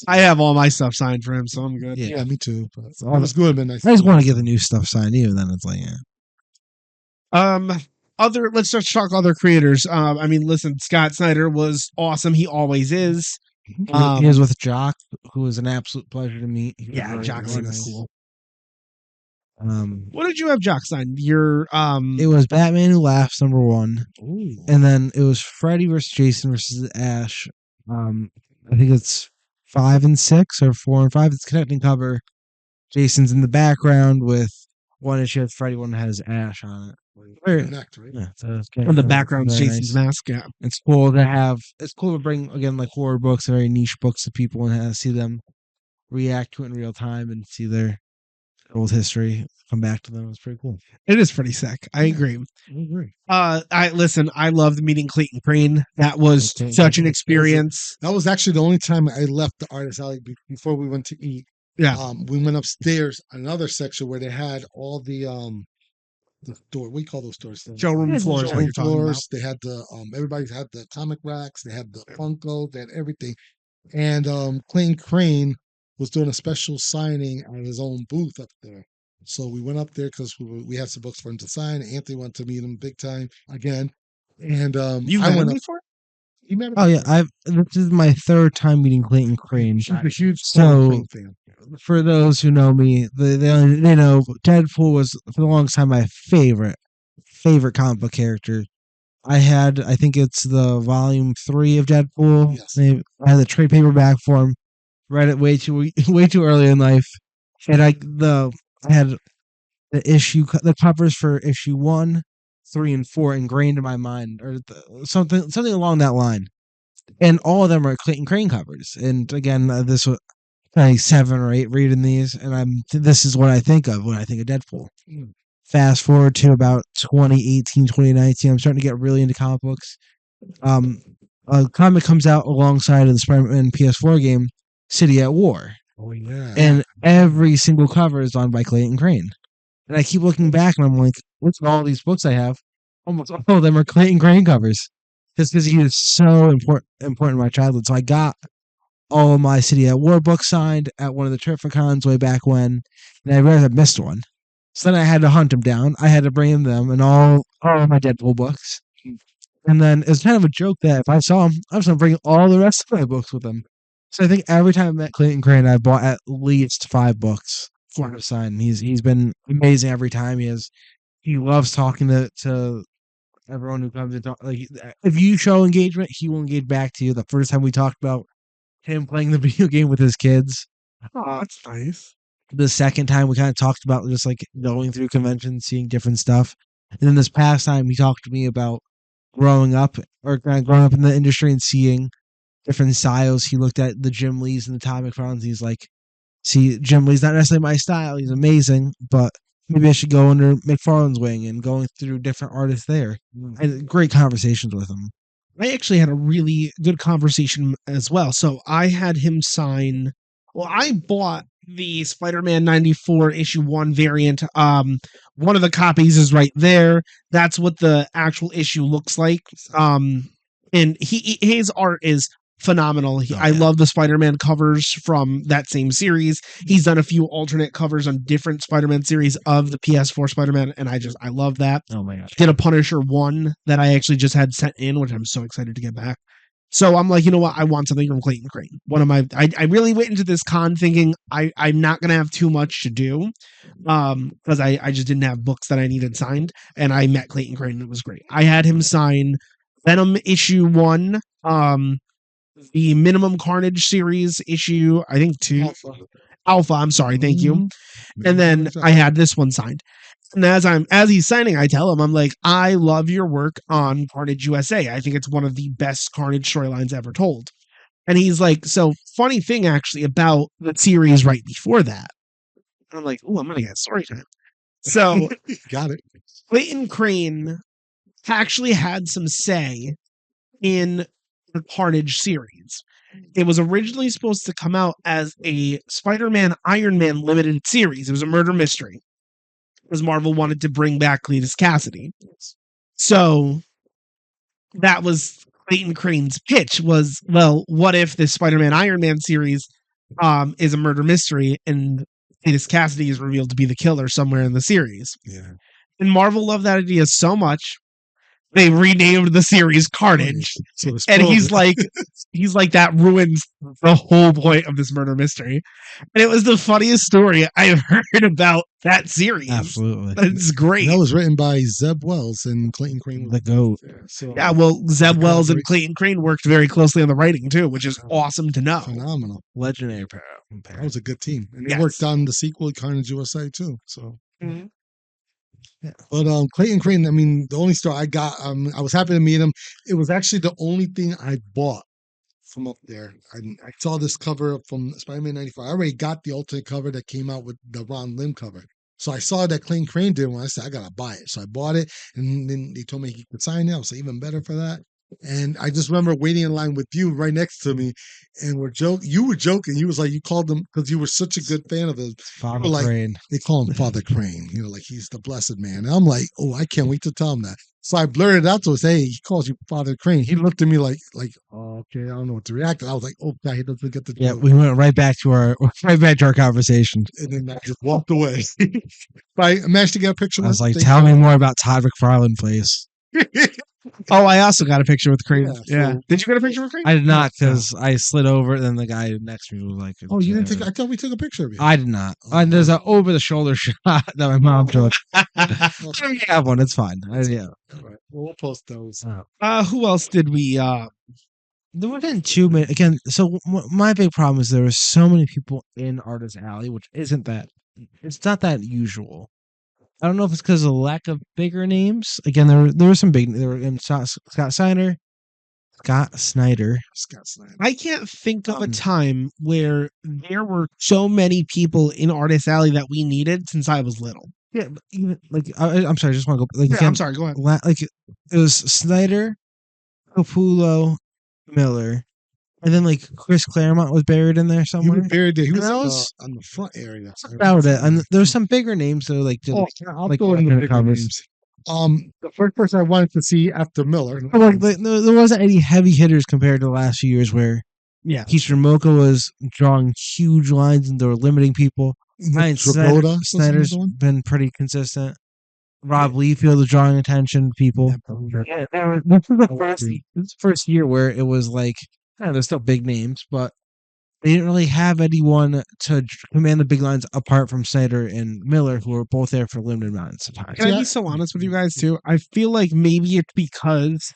S1: I have all my stuff signed for him, so I'm good.
S2: Yeah, me too. But it was good, man.
S3: I just want to get the new stuff signed. Even then, it's like, yeah.
S1: let's just talk other creators. I mean, listen, Scott Snyder was awesome. He always is.
S3: He was with Jock, who was an absolute pleasure to meet. He was
S1: Yeah,
S3: very,
S1: Jock
S3: very
S1: seems
S3: nice.
S1: cool.
S3: Um,
S1: What did you have Jock sign? Your
S3: it was Batman Who Laughs #1,
S2: Ooh.
S3: and then it was Freddy versus Jason versus Ash. I think it's 5 and 6 or 4 and 5. It's connecting cover. Jason's in the background with one issue has Freddy, one has Ash on it.
S2: Connect, right?
S3: Yeah, so it's
S1: on the
S3: very
S1: background's Jason's
S3: nice.
S1: mask. Yeah.
S3: It's cool to have. It's cool to bring again like horror books, very niche books to people and see them react to it in real time and see their old history come back to them. It's pretty cool.
S1: It is pretty sick. I agree.
S2: I agree.
S1: I loved meeting Clayton Crane. That was
S3: Okay.
S1: such an experience.
S2: That was actually the only time I left the artist alley before we went to eat.
S1: Yeah.
S2: We went upstairs, another section where they had all the store. What do you call those stores?
S1: Showroom floors, what
S2: Showroom
S1: you're talking about.
S2: floors. They had the everybody had the comic racks. They had the Funko. They had everything. And Clayton Crane was doing a special signing at his own booth up there. So we went up there because we had some books for him to sign. Anthony wanted to meet him big time again. And
S1: You
S2: I
S1: met
S2: went
S1: him
S2: up.
S1: before?
S2: He met him.
S3: Oh yeah, this is my 3rd time meeting Clayton Crane.
S2: He's a huge
S3: So-
S2: Crane fan.
S3: For those who know me, they know Deadpool was for the longest time my favorite comic book character. I think it's the volume 3 of Deadpool.
S2: Yes.
S3: I had the trade paperback for him. Read it way too early in life, and I had the covers for issue 1, 3, and 4 ingrained in my mind, or something along that line. And all of them are Clayton Crane covers. And again, this was 7 or 8 reading these, and this is what I think of when I think of Deadpool.
S2: Mm.
S3: Fast forward to about 2018, 2019, I'm starting to get really into comic books. A comic comes out alongside of the Spider-Man PS4 game, City at War.
S2: Oh yeah.
S3: And every single cover is done by Clayton Crane. And I keep looking back and I'm like, look at all these books I have. Almost all of them are Clayton Crane covers. Just because he is so important in my childhood. So I got all of my City at War books signed at one of the Terrificons way back when. And I realized I missed one. So then I had to hunt him down. I had to bring him them and all of my Deadpool books. And then it's kind of a joke that if I saw him, I was going to bring all the rest of my books with him. So I think every time I met Clayton Crane, I bought at least 5 books for him to sign. He's been amazing every time. He loves talking to everyone who comes and talk. Like if you show engagement, he will engage back to you. The first time we talked about him playing the video game with his kids.
S1: Oh, that's nice.
S3: The second time we kind of talked about just like going through conventions, seeing different stuff. And then this past time he talked to me about growing up in the industry and seeing different styles. He looked at the Jim Lees and the Todd McFarlanes. He's like, see, Jim Lee's not necessarily my style. He's amazing, but maybe I should go under McFarlane's wing and going through different artists there. I had great conversations with him.
S1: I actually had a really good conversation as well. So I had him sign. Well, I bought the Spider-Man 94 issue 1 variant. One of the copies is right there. That's what the actual issue looks like. And his art is phenomenal. I love the Spider-Man covers from that same series. He's done a few alternate covers on different Spider-Man series of the PS4 Spider-Man, and I love that.
S3: Oh my gosh.
S1: Did a Punisher 1 that I actually just had sent in, which I'm so excited to get back. So I'm like, you know what? I want something from Clayton Crane. I really went into this con thinking I'm not going to have too much to do because I just didn't have books that I needed signed. And I met Clayton Crane and it was great. I had him sign Venom issue 1, the Minimum Carnage series issue, I think 2. Alpha, I'm sorry, thank you. And then I had this one signed. And as he's signing, I tell him, I'm like, I love your work on Carnage USA. I think it's one of the best Carnage storylines ever told. And he's like, so funny thing actually about the series right before that. And I'm like, oh, I'm gonna get story time. So
S2: got it.
S1: Clayton Crane actually had some say in the Carnage series. It was originally supposed to come out as a Spider-Man Iron Man limited series. It was a murder mystery. Because Marvel wanted to bring back Cletus Cassidy. So that was Clayton Crane's pitch was, well, what if this Spider-Man Iron Man series is a murder mystery and Cletus Cassidy is revealed to be the killer somewhere in the series?
S2: Yeah.
S1: And Marvel loved that idea so much they renamed the series Carnage.
S2: So it's
S1: And he's
S2: Provid.
S1: like, that ruins the whole point of this murder mystery. And it was the funniest story I've heard about that series.
S3: Absolutely.
S1: It's great.
S2: That was written by Zeb Wells and Clayton Crane.
S3: The GOAT.
S2: So
S1: Yeah, well, Zeb Wells and
S2: collaboration.
S1: Clayton Crane worked very closely on the writing too, which is awesome to know.
S2: Phenomenal.
S3: Legendary pair.
S2: That was a good team. And they
S1: Yes.
S2: worked on the sequel, Carnage USA, too. So
S1: Mhm.
S2: but Clayton Crane, I mean, the only story I got, I was happy to meet him. It was actually the only thing I bought from up there. I saw this cover from Spider-Man 94. I already got the alternate cover that came out with the Ron Lim cover. So I saw that Clayton Crane did one. I said, I gotta buy it. So I bought it, and then they told me he could sign it. I was like, even better for that. And I just remember waiting in line with you right next to me, and we're joking. You were joking. You was like, you called him because you were such a good fan of his.
S3: Father
S2: like-
S3: Crane.
S2: They call him Father Crane. You know, like he's the blessed man. And I'm like, oh, I can't wait to tell him that. So I blurted it out to him, hey, he calls you Father Crane. He looked at me like, oh, okay, I don't know what to react. And I was like, oh, God, he doesn't get the
S3: Yeah,
S2: joke.
S3: we went right back to our conversation.
S2: And then I just walked away. But I managed to get a picture.
S3: I was
S2: with him.
S3: like, tell me more about Todd McFarlane, please.
S1: Oh, I also got a picture with Crane.
S2: Yeah,
S1: Yeah.
S2: so-
S1: Did you get a picture with Crane?
S3: I did not because I slid over, and then the guy next to me was like,
S2: Oh, you didn't take? I thought we took a picture of you.
S3: I did not. There's an over the shoulder shot that my mom took. I don't have one. It's fine. Yeah.
S2: All right. Well, we'll post those.
S1: Who else did we?
S3: There wasn't too many. Again, so my big problem is there were so many people in Artist Alley, which isn't that. It's not that usual. I don't know if it's because of the lack of bigger names. Again, there were some big. There were Scott Snyder.
S2: Scott Snyder.
S1: I can't think of a time where there were so many people in Artist Alley that we needed since I was little.
S3: Yeah, but even like I'm sorry, I just want to go. Like,
S1: Yeah,
S3: again,
S1: I'm sorry. Go ahead.
S3: Like it was Snyder, Capullo, Miller, and then like Chris Claremont was buried in there
S2: He
S3: somewhere.
S2: was buried there. He
S3: And
S2: was,
S3: that was-
S2: on the front area.
S3: That's about it. And there's some bigger names though, like
S2: Oh, I'll
S3: like
S2: throw in the
S3: alternate
S2: bigger
S3: covers.
S2: names. The first person I wanted to see after Miller.
S3: Like there wasn't any heavy hitters compared to the last few years where
S1: Yeah.
S3: Keisha Mocha was drawing huge lines and they were limiting people. Ryan
S2: Dragotta.
S3: Snyder's been pretty consistent. Rob Liefeld was drawing attention to people. Yeah, this is the first year where it was like, there's still big names, but they didn't really have anyone to command the big lines apart from Snyder and Miller, who were both there for limited amounts of time.
S1: Can I be so honest with you guys too? I feel like maybe it's because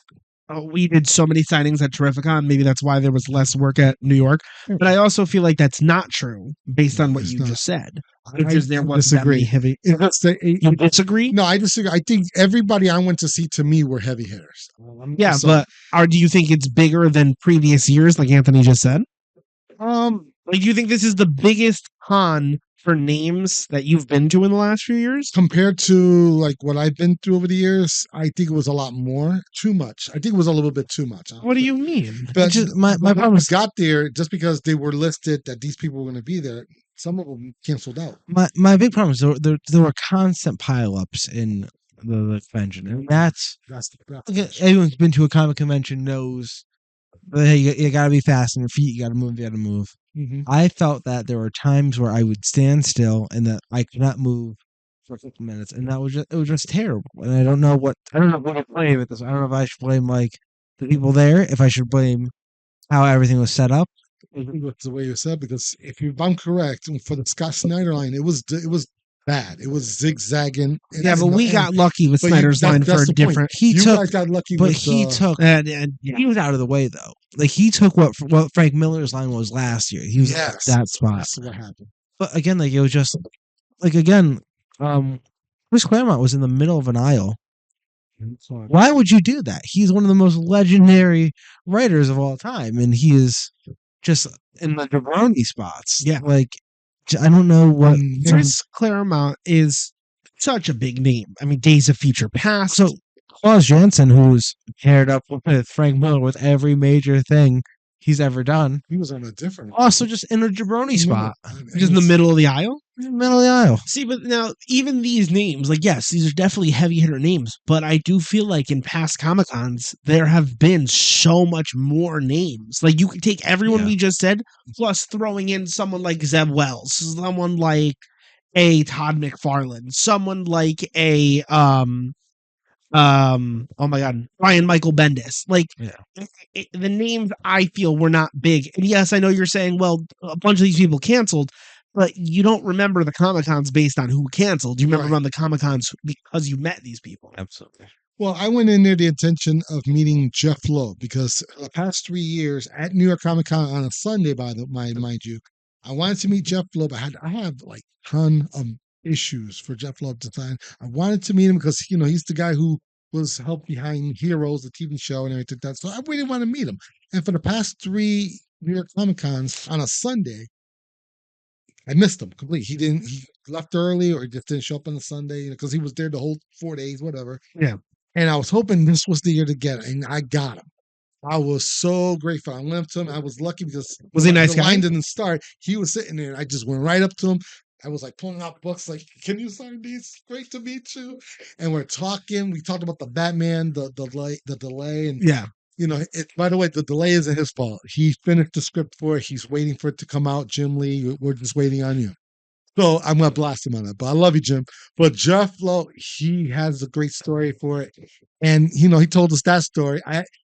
S1: we did so many signings at Terrificon. Maybe that's why there was less work at New York. But I also feel like that's not true based on what
S2: It's
S1: you
S2: not.
S1: just said.
S2: I
S1: Because there wasn't that many heavy. You disagree?
S2: No, I disagree. I think everybody I went to see to me were heavy hitters.
S1: Yeah,
S2: So,
S1: but do you think it's bigger than previous years, like Anthony just said?
S2: um,
S1: Like, do you think this is the biggest con for names that you've been to in the last few years?
S2: compared to like what I've been through over the years, I think it was a lot more. Too much. I think it was a little bit too much.
S1: What do you mean?
S2: But
S3: My
S2: when
S3: problem
S2: I
S3: is
S2: got there just because they were listed that these people were going to be there. Some of them canceled out.
S3: my big problem is there were constant pileups in the convention, and that's everyone's been to a comic convention knows. Hey, you got to be fast on your feet. You got to move. You got to move.
S2: Mhm.
S3: I felt that there were times where I would stand still and that I could not move for 50 minutes, and that was just terrible. And I don't know what to blame at this. I don't know if I should blame like the people there, if I should blame how everything was set up.
S2: I think that's the way you said, because if I'm correct, for the Scott Snyder line, it was bad. It was zigzagging. And
S1: Yeah, but we got lucky with
S2: but you-
S1: Snyder's line for
S2: that's
S1: a
S2: the point.
S1: different.
S3: He
S2: you
S3: took,
S2: guys got lucky
S3: but
S2: with
S3: he took.
S1: Yeah.
S3: He was out of the way though. Like he took what Frank Miller's line was last year. He was at
S2: Yes.
S3: that spot.
S2: That's what happened.
S3: But again, like it was just like again, Chris Claremont was in the middle of an aisle. Why would you do that? He's one of the most legendary writers of all time, and he is just in the jabroni spots.
S1: Yeah.
S3: Like I don't know what.
S1: Chris Claremont is such a big name. I mean, Days of Future Past.
S3: So Klaus Janson, who's paired up with Frank Miller with every major thing he's ever done,
S2: He was on a different.
S3: also just in a jabroni spot,
S1: just in the middle of the aisle.
S3: in the middle of the aisle.
S1: See, but now even these names, like, yes, these are definitely heavy hitter names, but I do feel like in past Comic Cons there have been so much more names. Like you could take everyone
S3: Yeah.
S1: we just said, plus throwing in someone like Zeb Wells, someone like a Todd McFarlane, someone like a oh my god, Brian Michael Bendis. Like,
S3: Yeah.
S1: the names I feel were not big. And yes, I know you're saying, well, a bunch of these people canceled, but you don't remember the Comic Cons based on who canceled. You remember
S2: Right.
S1: on the Comic Cons because you met these people.
S3: Absolutely.
S2: Well, I went in there the intention of meeting Jeff Loeb because the past 3 years at New York Comic Con on a Sunday, mind you, I wanted to meet Jeff Loeb. I have like ton of issues for Jeff Loeb to sign. I wanted to meet him because he's the guy who was helped behind Heroes, the TV show, and everything like that. So I really want to meet him. And for the past 3 New York Comic Cons on a Sunday, I missed him completely. He left early or just didn't show up on the Sunday because he was there the whole 4 days, whatever.
S1: Yeah.
S2: And I was hoping this was the year to get it, and I got him. I was so grateful. I went up to him. I was lucky because
S1: Was he a nice
S2: the
S1: guy?
S2: line didn't start. He was sitting there, and I just went right up to him. I was like pulling out books, like, "Can you sign these? Great to meet you." And we're talking. We talked about the Batman, the delay, and
S1: Yeah.
S2: By the way, the delay isn't his fault. He finished the script for it. He's waiting for it to come out. Jim Lee, we're just waiting on you. So I'm gonna blast him on that. But I love you, Jim. But Jeff Lowe, he has a great story for it. And he told us that story.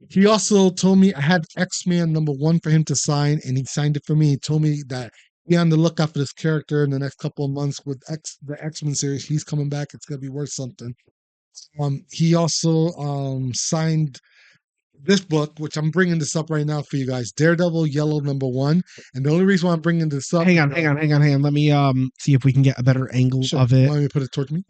S2: He also told me I had X-Men #1 for him to sign, and he signed it for me. He told me that be on the lookout for this character in the next couple of months with the X-Men series. He's coming back. It's gonna be worth something. He also signed this book, which I'm bringing this up right now for you guys, Daredevil Yellow #1. And the only reason why I'm bringing this up,
S1: Hang on. Let me see if we can get a better angle
S2: sure,
S1: of it.
S2: want me to put it towards me?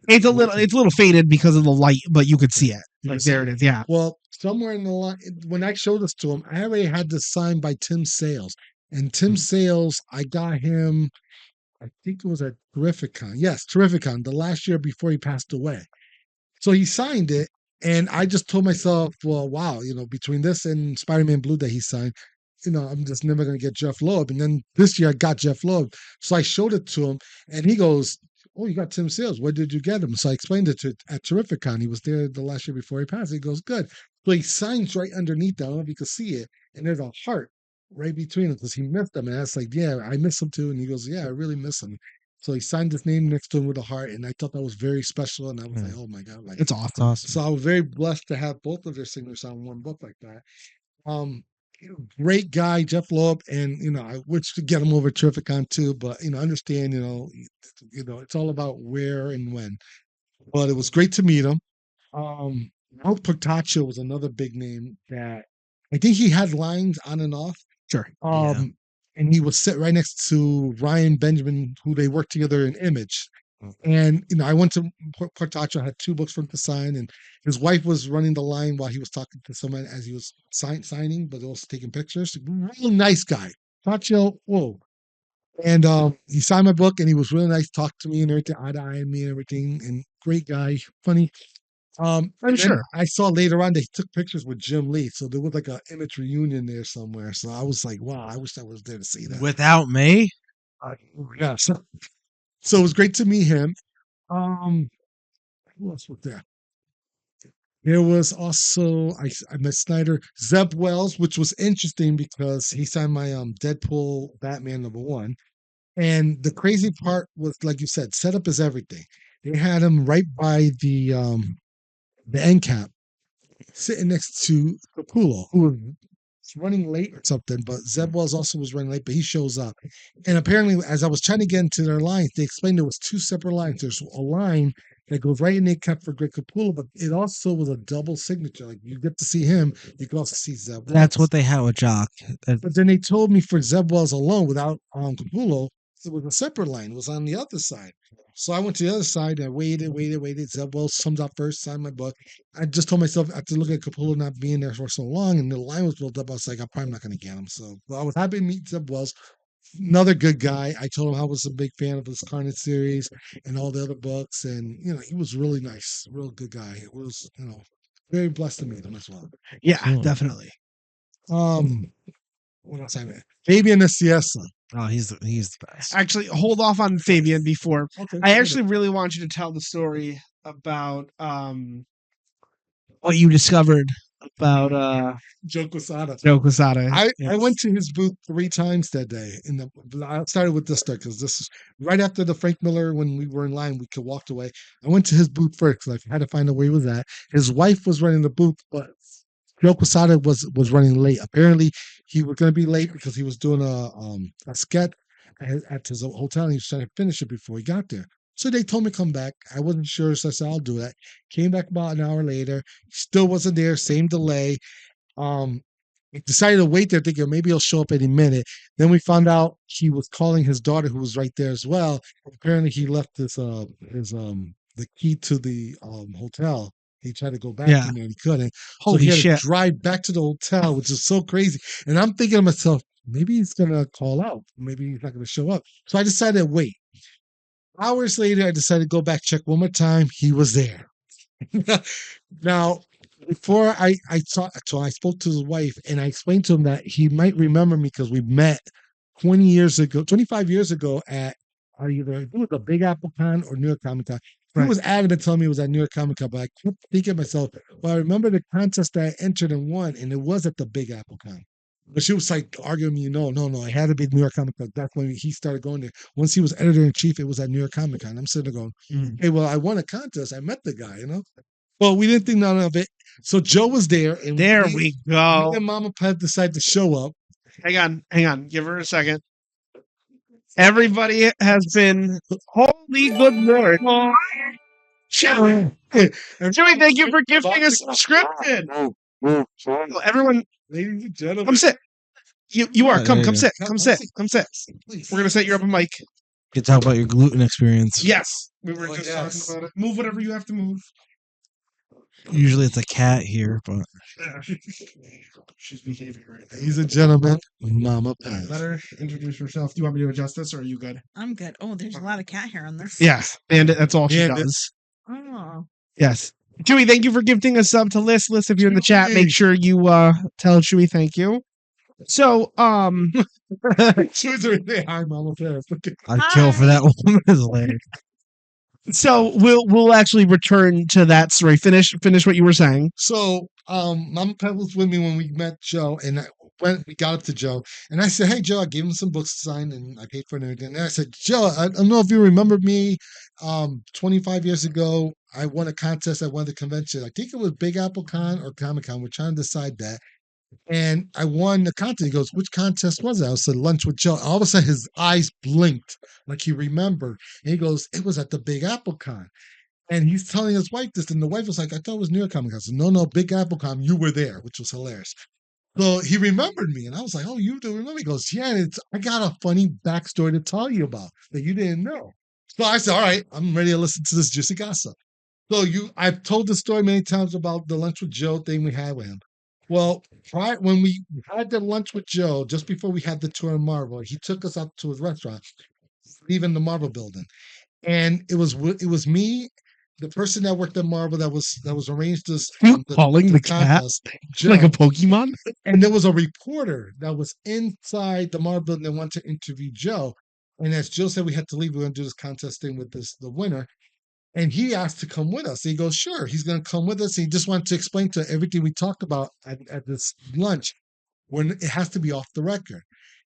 S1: It's a little faded because of the light, but you could see it.
S2: You
S1: Like,
S2: can see
S1: there it is. Yeah.
S2: Well, somewhere in the line, when I showed this to him, I already had this signed by Tim Sales. And Tim Sales, I got him, I think it was at Terrificon. Yes, Terrificon, the last year before he passed away. So he signed it, and I just told myself, well, wow, between this and Spider-Man Blue that he signed, I'm just never going to get Jeff Loeb. And then this year I got Jeff Loeb. So I showed it to him, and he goes, "Oh, you got Tim Sales. Where did you get him?" So I explained it at Terrificon. He was there the last year before he passed. He goes, "Good." So he signs right underneath that. I don't know if you can see it. And there's a heart right between them because he missed them. And I was like, "Yeah, I miss him too." And he goes, "Yeah, I really miss him." So he signed his name next to him with a heart. And I thought that was very special. And I was like, "Oh my God." Like,
S1: It's awesome.
S3: It's awesome.
S2: so I was very blessed to have both of their signatures on one book like that. Um, Great guy, Jeff Loeb, and I wish to get him over Terrificon too, but understand, it's all about where and when. But it was great to meet him. Al Portaccio was another big name that I think he had lines on and off.
S1: Sure.
S3: Yeah.
S2: And he was sit right next to Ryan Benjamin, who they worked together in Image. And I went to Portaccio, had 2 books for him to sign, and his wife was running the line while he was talking to someone as he was signing, but also taking pictures. Real nice guy, Portaccio. Whoa! And he signed my book, and he was really nice, talked to me and everything, eye to eye me and everything, and great guy, funny.
S1: I'm
S2: And then
S1: sure.
S2: I saw later on they took pictures with Jim Lee, so there was like a Image reunion there somewhere. So I was like, wow, I wish I was there to see that.
S3: Without me,
S2: Yeah, so it was great to meet him. Who else was there? There was also I met Snyder, Zeb Wells, which was interesting because he signed my Deadpool Batman #1. And the crazy part was, like you said, setup is everything. They had him right by the end cap, sitting next to Capullo, who was running late or something, but Zeb Wells also was running late, but he shows up. And apparently, as I was trying to get into their lines, they explained there was 2 separate lines. There's a line that goes right in the cap for Greg Capullo, but it also was a double signature. Like, you get to see him, you can also see Zeb Wells.
S3: that's what they had with Jock.
S2: But then they told me for Zeb Wells alone, without Capullo, it was a separate line. It was on the other side. So I went to the other side. And I waited. Zeb Wells comes out first, signed my book. I just told myself after looking at Capullo not being there for so long, and the line was built up, I was like, I'm probably not going to get him. So I was happy to meet Zeb Wells. Another good guy. I told him I was a big fan of his Carnage series and all the other books, and he was really nice, real good guy. It was very blessed to meet him as well.
S1: Yeah,
S3: Cool.
S1: definitely.
S2: What else I met? Fabian Nicieza.
S3: Oh, he's the best.
S1: Actually, hold off on Fabian before.
S2: Okay.
S1: I actually really want you to tell the story about what you discovered about
S2: Joe Quesada.
S1: Joe Quesada.
S2: I went to his booth 3 times that day. I started with this story because this is right after the Frank Miller, when we were in line, we could walk away. I went to his booth first because I had to find out where he was at. His wife was running the booth, but Joe Quesada was running late. Apparently, he was going to be late because he was doing a sketch at his hotel, and he was trying to finish it before he got there. So they told me to come back. I wasn't sure, so I said I'll do that. Came back about an hour later. Still wasn't there. Same delay. We decided to wait there, thinking maybe he'll show up any minute. Then we found out he was calling his daughter, who was right there as well. Apparently, he left his the key to the hotel. He tried to go back
S1: Yeah.
S2: in there and he couldn't. So
S1: Holy
S2: he had
S1: shit.
S2: to drive back to the hotel, which is so crazy. And I'm thinking to myself, maybe he's gonna call out. Maybe he's not gonna show up. So I decided to wait. Hours later, I decided to go back, check one more time. He was there. Now, before I saw, so I spoke to his wife and I explained to him that he might remember me because we met 20 years ago, 25 years ago at either it was a Big Apple Con or New York Comic Con. He
S1: Right.
S2: was adamant telling me it was at New York Comic Con, but I kept thinking to myself, well, I remember the contest that I entered and won, and it was at the Big Apple Con. But she was like arguing me, no, it had to be New York Comic Con. That's when he started going there. Once he was editor in chief, it was at New York Comic Con. I'm sitting there going, hey, well, I won a contest. I met the guy, Well, we didn't think none of it. So Joe was there, and
S1: There we go.
S2: me and Mama Pet decided to show up.
S1: Hang on. Give her a second. Everybody has been holy good lord. Joey, thank you for gifting a subscription. Everyone,
S2: Ladies and gentlemen,
S1: come sit. You are. Come
S3: there you
S1: sit.
S2: go.
S1: Come sit. Come sit.
S2: please.
S1: We're gonna set you up a mic.
S3: You can talk about your gluten experience.
S1: Yes. We were
S2: Oh,
S1: just
S2: yes.
S1: talking about it. Move whatever you have to move.
S3: Usually it's a cat here, but
S1: She's behaving right now.
S2: Ladies and gentlemen, Mama Pet.
S1: Let her introduce herself. Do you want me to adjust this, or are you good?
S4: I'm good. Oh, there's a lot of cat hair on there.
S1: Yes, and that's all she
S2: Bandit.
S1: does.
S4: Oh,
S1: Yes. Chewy, thank you for gifting a sub to Liz. Liz, if you're in the chat, make sure you tell Chewy thank you. So,
S2: She was right there. Hi, Mama Pet.
S3: I'd kill for that woman. Is hilarious.
S1: so we'll actually return to that story. Finish what you were saying.
S2: So, Mama Pet was with me when we met Joe, and we got up to Joe, and I said, "Hey, Joe," I gave him some books to sign, and I paid for it and everything. And I said, "Joe, I don't know if you remember me. 25 years ago, I won a contest at one of the conventions. I think it was Big Apple Con or Comic Con. We're trying to decide that." And I won the contest. He goes, "Which contest was it?" I said, "Lunch with Joe." All of a sudden, his eyes blinked like he remembered, and he goes, "It was at the Big Apple Con." And he's telling his wife this, and the wife was like, "I thought it was New York Comic Con." I said, "No, Big Apple Con. You were there," which was hilarious. So he remembered me, and I was like, "Oh, you do remember?" He goes, "Yeah, and I got a funny backstory to tell you about that you didn't know." So I said, "All right, I'm ready to listen to this juicy gossip." So I've told the story many times about the Lunch with Joe thing we had with him. Well, when we had the Lunch with Joe, just before we had the tour in Marvel, he took us up to his restaurant, leaving the Marvel building, and it was me, the person that worked at Marvel that was arranged this
S1: Calling the cat
S2: contest,
S1: like a
S2: Joe.
S1: Pokemon.
S2: And there was a reporter that was inside the Marvel building that wanted to interview Joe. And as Joe said, we had to leave. We're going to do this contest thing with the winner. And he asked to come with us. He goes, sure, he's going to come with us. He just wanted to explain to everything we talked about at this lunch when it has to be off the record.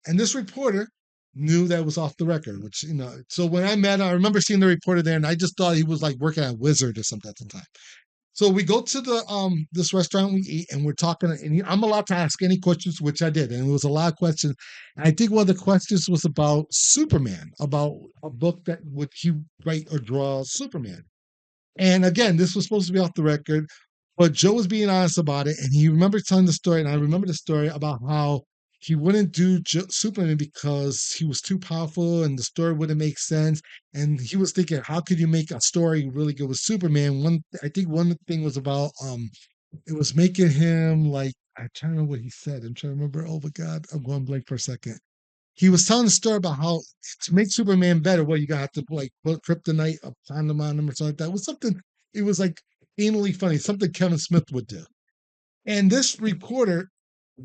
S2: And this reporter knew that it was off the record, which, so when I met him, I remember seeing the reporter there and I just thought he was like working at Wizard or something at the time. So we go to the this restaurant, we eat, and we're talking, and I'm allowed to ask any questions, which I did, and it was a lot of questions. And I think one of the questions was about Superman, about a book that would he write or draw Superman. And again, this was supposed to be off the record, but Joe was being honest about it, and he remembered telling the story, and I remember the story about how he wouldn't do Superman because he was too powerful and the story wouldn't make sense. And he was thinking, how could you make a story really good with Superman? I think one thing was about it was making him like, I'm trying to remember what he said. I'm trying to remember. Oh my God, I'm going blank for a second. He was telling the story about how to make Superman better, well, you gotta have to like put kryptonite upon him or something like that. It was something, it was like anally funny, something Kevin Smith would do. And this reporter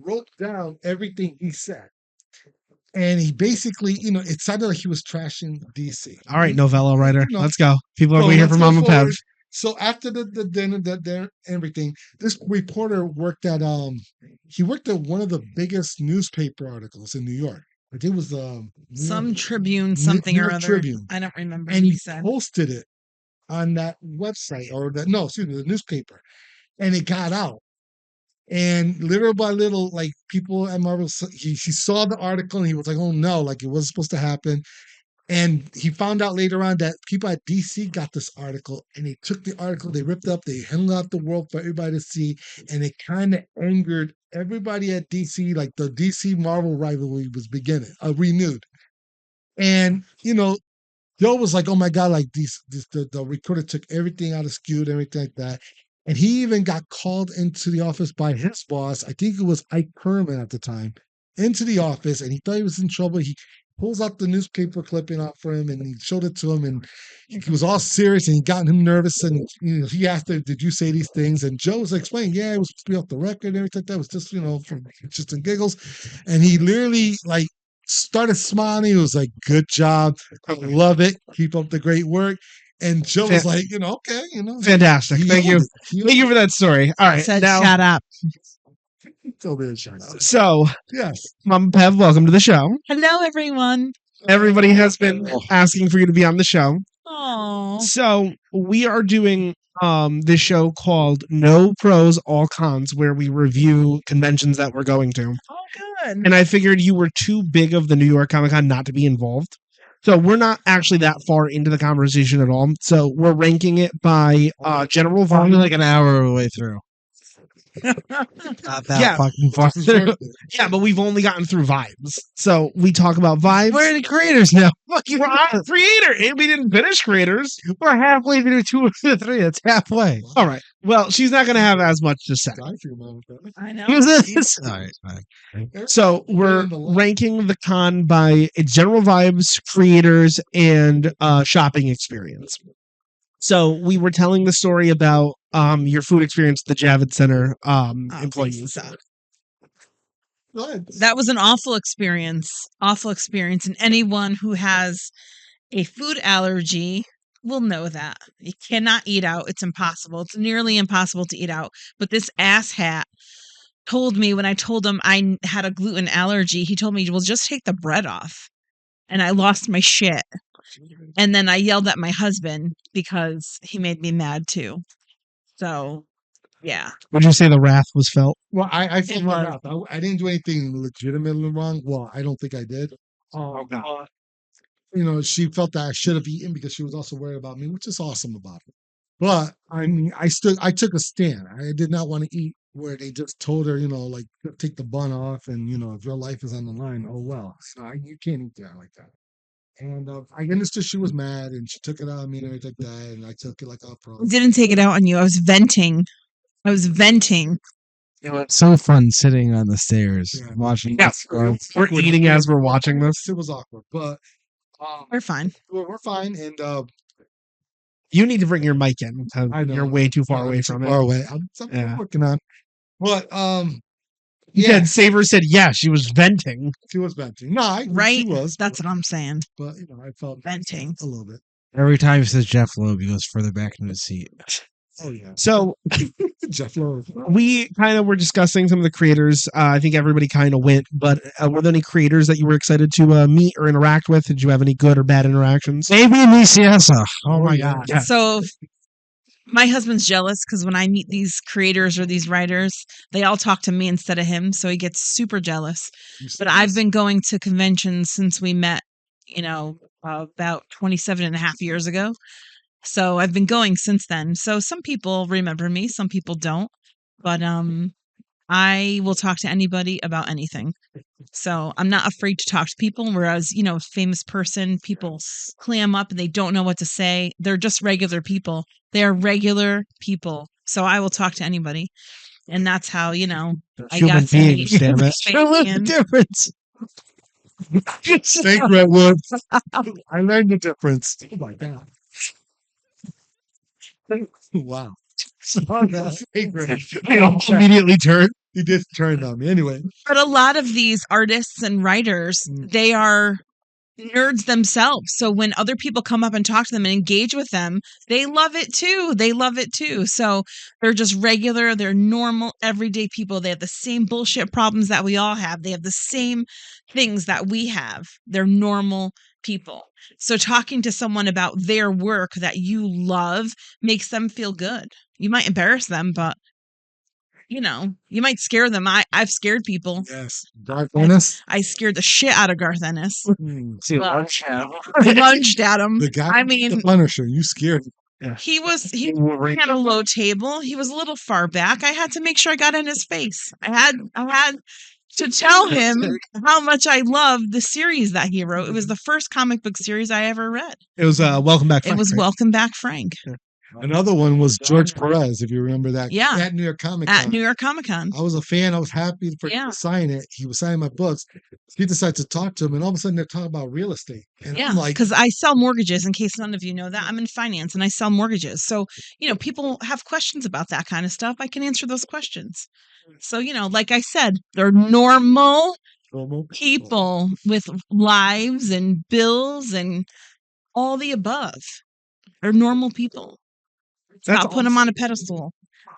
S2: wrote down everything he said. And he basically, it sounded like he was trashing DC.
S1: All right, novella writer.
S2: No.
S1: Let's go. People are
S2: So
S1: waiting
S2: let's
S1: for
S2: go
S1: Mama Pev.
S2: forward. So after the dinner, everything, this reporter worked at he worked at one of the biggest newspaper articles in New York. I think it was
S4: Some Tribune,
S2: New
S4: something
S2: New
S4: or
S2: York
S4: other.
S2: Tribune,
S4: I don't remember
S2: and
S4: what he
S2: he
S4: said.
S2: posted it on that website or that no, excuse me, the newspaper, and it got out. And little by little, like people at Marvel, he saw the article and he was like, "Oh no!" Like it wasn't supposed to happen. And he found out later on that people at DC got this article and they took the article, they ripped up, they hung out the world for everybody to see, and it kind of angered everybody at DC. Like the DC Marvel rivalry was beginning, renewed. And Joe was like, "Oh my god!" Like the reporter took everything out of skew and everything like that. And he even got called into the office by his boss. I think it was Ike Perlman at the time, into the office, and he thought he was in trouble. He pulls out the newspaper clipping out for him, and he showed it to him, and he was all serious, and he got him nervous. And he asked him, "Did you say these things?" And Joe was explaining, "Yeah, it was supposed to be off the record and everything like that. It was just for just in giggles." And he literally like started smiling. He was like, "Good job. I love it. Keep up the great work." And Joe was like, okay,
S1: Fantastic.
S2: he
S1: Thank you.
S2: owned it. He
S1: Thank you for that story. All right.
S4: Said,
S1: now,
S4: shut up.
S2: told me to shut up.
S1: so,
S2: Yes.
S1: Mama Pev, welcome to the show.
S4: Hello, everyone.
S1: Everybody has been asking for you to be on the show.
S4: Oh,
S1: So we are doing this show called No Pros, All Cons, where we review conventions that we're going to.
S4: good.
S1: And I figured you were too big of the New York Comic Con not to be involved. So we're not actually that far into the conversation at all. So we're ranking it by general
S3: Probably
S1: volume.
S3: like an hour away through. Not that
S1: Yeah.
S3: fucking far through.
S1: Yeah, but we've only gotten through vibes. So we talk about vibes.
S3: We're in creators now.
S1: We're on creator. And we didn't finish creators.
S3: We're halfway through 2 or 3. It's halfway.
S1: All right. Well, she's not going to have as much to say.
S4: I know.
S3: Who's this? All right, fine.
S1: So we're ranking the con by its general vibes, creators, and shopping experience. So we were telling the story about your food experience at the Javits Center employees.
S4: That was an awful experience. Awful experience. And anyone who has a food allergy will know that. You cannot eat out. It's impossible. It's nearly impossible to eat out. But this asshat told me when I told him I had a gluten allergy, he told me, well, just take the bread off. And I lost my shit. And then I yelled at my husband because he made me mad too. So, yeah.
S1: Would you say the wrath was felt?
S2: Well, I felt wrath. I didn't do anything legitimately wrong. Well, I don't think I did. She felt that I should have eaten because she was also worried about me, which is awesome about it. But I mean, I took a stand. I did not want to eat where they just told her, like, take the bun off, and if your life is on the line, oh well. You can't eat that like that. And I understood she was mad, and she took it out on me and everything like that, and I took it like a pro.
S4: I didn't take it out on you. I was venting.
S3: It was so fun sitting on the stairs watching.
S1: Yeah, we're eating as we're watching this.
S2: It was awkward, but
S4: we're fine.
S2: We're fine, and
S1: you need to bring your mic in.
S2: I know
S1: you're way too far away from it.
S2: Far away. I'm working on. But
S1: yeah, Saver said she was venting.
S2: She was venting. No,
S4: right.
S2: She was.
S4: That's what I'm saying.
S2: But I felt
S4: venting
S2: a little bit.
S3: Every time he says Jeff Loeb, he goes further back into his seat.
S2: Oh yeah.
S1: So
S2: Jeff Loeb.
S1: We kind of were discussing some of the creators. I think everybody kind of went, but were there any creators that you were excited to meet or interact with? Did you have any good or bad interactions?
S3: Maybe Niciasa.
S1: Oh my god.
S4: Yeah. So my husband's jealous because when I meet these creators or these writers, they all talk to me instead of him. So he gets super jealous. But I've been going to conventions since we met, about 27 and a half years ago. So I've been going since then. So some people remember me, some people don't. But I will talk to anybody about anything. So I'm not afraid to talk to people. Whereas, a famous person, people clam up and they don't know what to say. They're just regular people. They are regular people. So I will talk to anybody. And that's how, I got
S3: beings, damn it.
S4: What's
S3: the difference?
S2: Thank Redwood. I learned the difference. Oh my god. Wow.
S1: Immediately turned.
S2: He did turn on me. Anyway.
S4: But a lot of these artists and writers, they are nerds themselves. So when other people come up and talk to them and engage with them, they love it too. They love it too. So they're just regular, they're normal, everyday people. They have the same bullshit problems that we all have. They have the same things that we have. They're normal people. So talking to someone about their work that you love makes them feel good. You might embarrass them, but you might scare them. I've scared people.
S2: Yes. Dark Ennis.
S4: I scared the shit out of Garth Ennis.
S3: See,
S4: Well,
S3: lunch have.
S4: Lunged at him.
S2: The guy,
S4: I
S2: the
S4: mean,
S2: Punisher. You scared him.
S4: he had a low table. He was a little far back. I had to make sure I got in his face. I had to tell him how much I loved the series that he wrote. It was the first comic book series I ever read.
S1: It was Welcome Back.
S4: It was
S1: right?
S4: Welcome Back, Frank.
S2: Another one was George Perez, if you remember that.
S4: Yeah.
S2: At New York Comic
S4: At
S2: Con.
S4: New York Comic Con.
S2: I was a fan. I was happy for him
S4: Yeah.
S2: to sign it. He was signing my books. He decided to talk to him, and all of a sudden they're talking about real estate. And
S4: Yeah,
S2: I'm like,
S4: because I sell mortgages. In case none of you know that, I'm in finance and I sell mortgages. So people have questions about that kind of stuff. I can answer those questions. So like I said, they're normal people with lives and bills and all the above. They're normal people.
S1: That's
S4: I'll put them on a pedestal.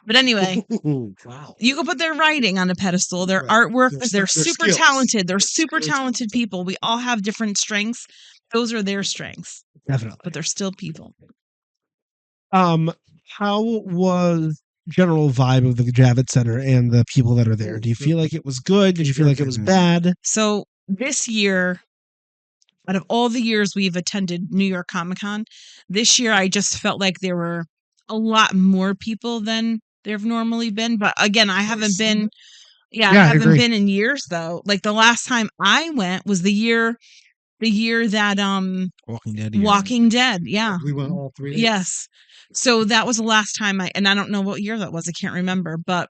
S4: But anyway,
S2: wow.
S4: you can put their writing on a pedestal, their
S2: Right.
S4: artwork,
S2: Their
S4: they're
S2: their
S4: super
S2: skills.
S4: talented. They're
S2: Their
S4: super
S2: skills.
S4: talented people. We all have different strengths. Those are their strengths,
S1: Definitely.
S4: but they're still people.
S1: How was general vibe of the Javits Center and the people that are there? Do you feel like it was good? Did you feel like it was bad?
S4: So this year, out of all the years we've attended New York Comic Con, this year I just felt like there were a lot more people than there have normally been. But again, I haven't been. Yeah, I
S1: Yeah, I
S4: haven't
S1: agree.
S4: been in years though. Like the last time I went was the year that
S3: Walking Dead. year.
S4: Walking Dead. Yeah.
S2: We went all 3 days.
S4: Yes. So that was the last time and I don't know what year that was. I can't remember, but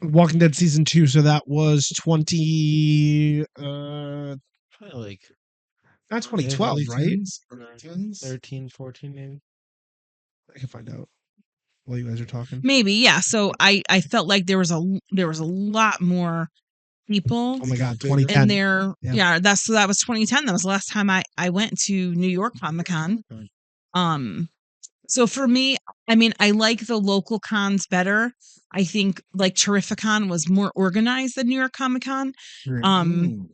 S1: Walking Dead season 2, so that was 20
S3: Probably like
S1: not 2012,
S2: Early
S1: right?
S2: teens?
S3: 13, 14 maybe.
S1: I can find out while you guys are talking.
S4: maybe, yeah. So I felt like there was a lot more people
S1: Oh my god,
S2: Bigger.
S1: 2010.
S4: in there.
S1: Yeah.
S4: Yeah, that was 2010. That was the last time I went to New York Comic Con. So for me, I mean, I like the local cons better. I think like Terrificon was more organized than New York Comic Con.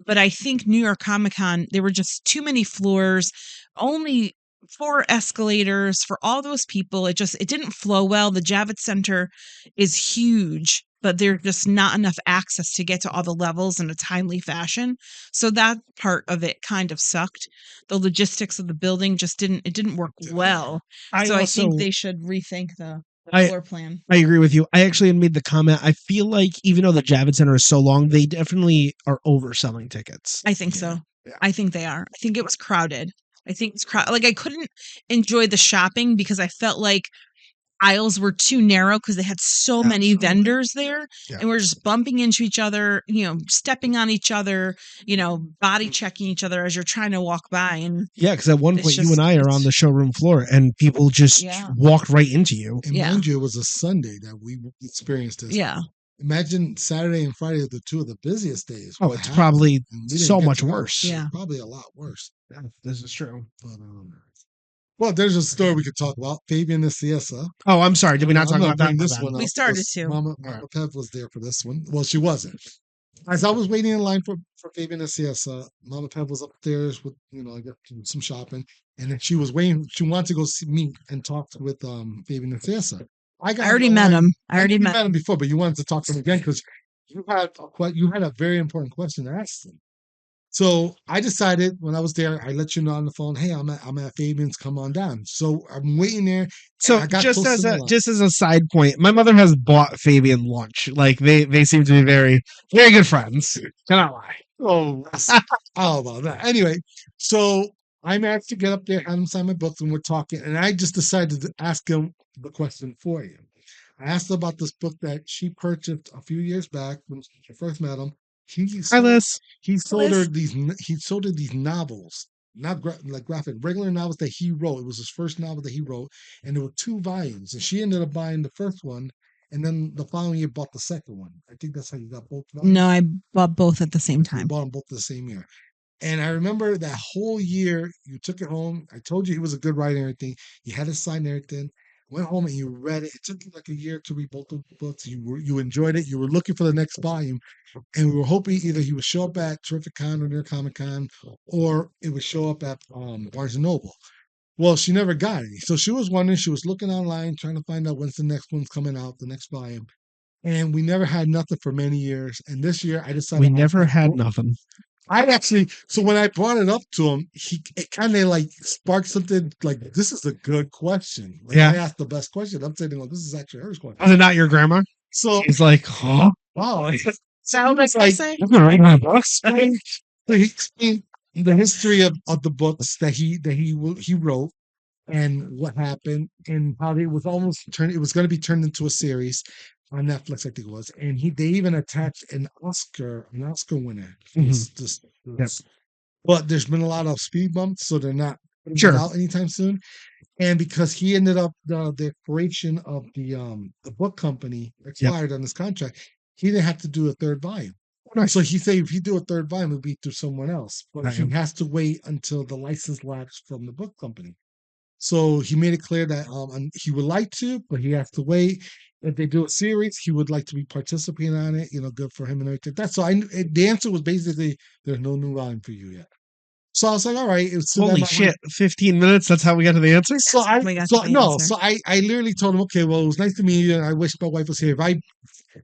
S4: But I think New York Comic Con, there were just too many floors, only 4 escalators for all those people. It didn't flow well. The Javits Center is huge, but there's just not enough access to get to all the levels in a timely fashion. So that part of it kind of sucked. The logistics of the building just didn't work well. I think they should rethink the floor plan.
S1: I agree with you. I actually had made the comment. I feel like even though the Javits Center is so long, they definitely are overselling tickets.
S4: I think so.
S1: Yeah.
S4: I think they are. I think it was crowded. I think it's crowded. Like I couldn't enjoy the shopping because I felt like aisles were too narrow because they had so many vendors there, and we're just bumping into each other, stepping on each other, body checking each other as you're trying to walk by. And
S1: Yeah, because at one
S4: it's
S1: point you
S4: just-
S1: and I are on the showroom floor, and people just
S4: Yeah.
S1: walked right into you.
S2: And
S4: Yeah.
S2: mind you, it was a Sunday that we experienced this.
S4: yeah,
S2: Imagine Saturday and Friday are the 2 of the busiest days.
S1: Oh,
S2: What
S1: it's
S2: happened?
S1: probably
S2: And we didn't
S1: so
S2: get
S1: much
S2: to go.
S1: worse.
S4: Yeah.
S2: Probably a lot worse.
S1: Yeah, this is true.
S2: But, well, there's a story we could talk about. Fabian Nicieza.
S1: Oh, I'm sorry. Did we not talk
S2: I'm gonna
S1: about that?
S2: bring this
S1: My bad.
S2: one
S4: We
S2: up
S4: started
S2: because
S4: to.
S2: Mama Pev was there for this one. Well, she wasn't. As I was waiting in line for Fabian Nicieza, Mama Pev was upstairs with, I got some shopping. And then she was waiting. She wanted to go meet and talk with Fabian Nicieza. I
S4: already met him. I already
S2: met
S4: met
S2: him before, but you wanted to talk to him again because you had a very important question to ask him. So I decided when I was there, I let you know on the phone, hey, I'm at Fabian's, come on down. So I'm waiting there.
S1: So
S2: I got
S1: just
S2: close
S1: as
S2: to the
S1: a
S2: line.
S1: just as a side point, my mother has bought Fabian lunch. Like they seem to be very very good friends. Cannot lie.
S2: Oh, how about that? Anyway, so I managed to get up there, had him sign my books, and we're talking. And I just decided to ask him the question for you. I asked her about this book that she purchased a few years back when she first met him.
S1: Hi, Liz.
S2: He sold her
S4: Liz.
S2: these novels, not like graphic, regular novels that he wrote. It was his first novel that he wrote, and there were 2 volumes. And she ended up buying the first one, and then the following year bought the second one. I think that's how you got both volumes.
S4: No, I bought both at the same
S2: You
S4: time.
S2: bought them both the same year. And I remember that whole year you took it home. I told you he was a good writer and everything. You had it signed and everything. Went home and you read it. It took you like a year to read both of the books. You enjoyed it. You were looking for the next volume, and we were hoping either he would show up at Terrificon or near Comic Con, or it would show up at Barnes and Noble. Well, she never got any, so she was wondering. She was looking online, trying to find out when's the next one's coming out, the next volume, and we never had nothing for many years. And this year, I decided
S1: We never had nothing.
S2: I actually, so when I brought it up to him, it kind of like sparked something like, this is a good question. Like,
S1: Yeah.
S2: I asked the best question. I'm saying, well, this is actually her question.
S1: Was it not your grandma?
S2: So,
S1: He's like, huh?
S2: wow.
S4: Sound like I say?
S1: I'm gonna write my books.
S2: So he explained the history of the books that he wrote and what happened and how it was it was going to be turned into a series on Netflix, I think it was. And they even attached an Oscar winner. For this. But there's been a lot of speed bumps, so they're not putting it out anytime soon. And because he ended up the creation of the book company expired on his contract, he didn't have to do a third volume. So he said if he do a third volume, it'll be through someone else. But he has to wait until the license lapses from the book company. So he made it clear that he would like to, but he has to wait. If they do a series, he would like to be participating on it. Good for him and everything. That's so. The answer was basically there's no new volume for you yet. So I was like, all right.
S1: Holy shit! 15 minutes. That's how we got to the answer.
S2: So I literally told him, okay, well, it was nice to meet you, and I wish my wife was here. If I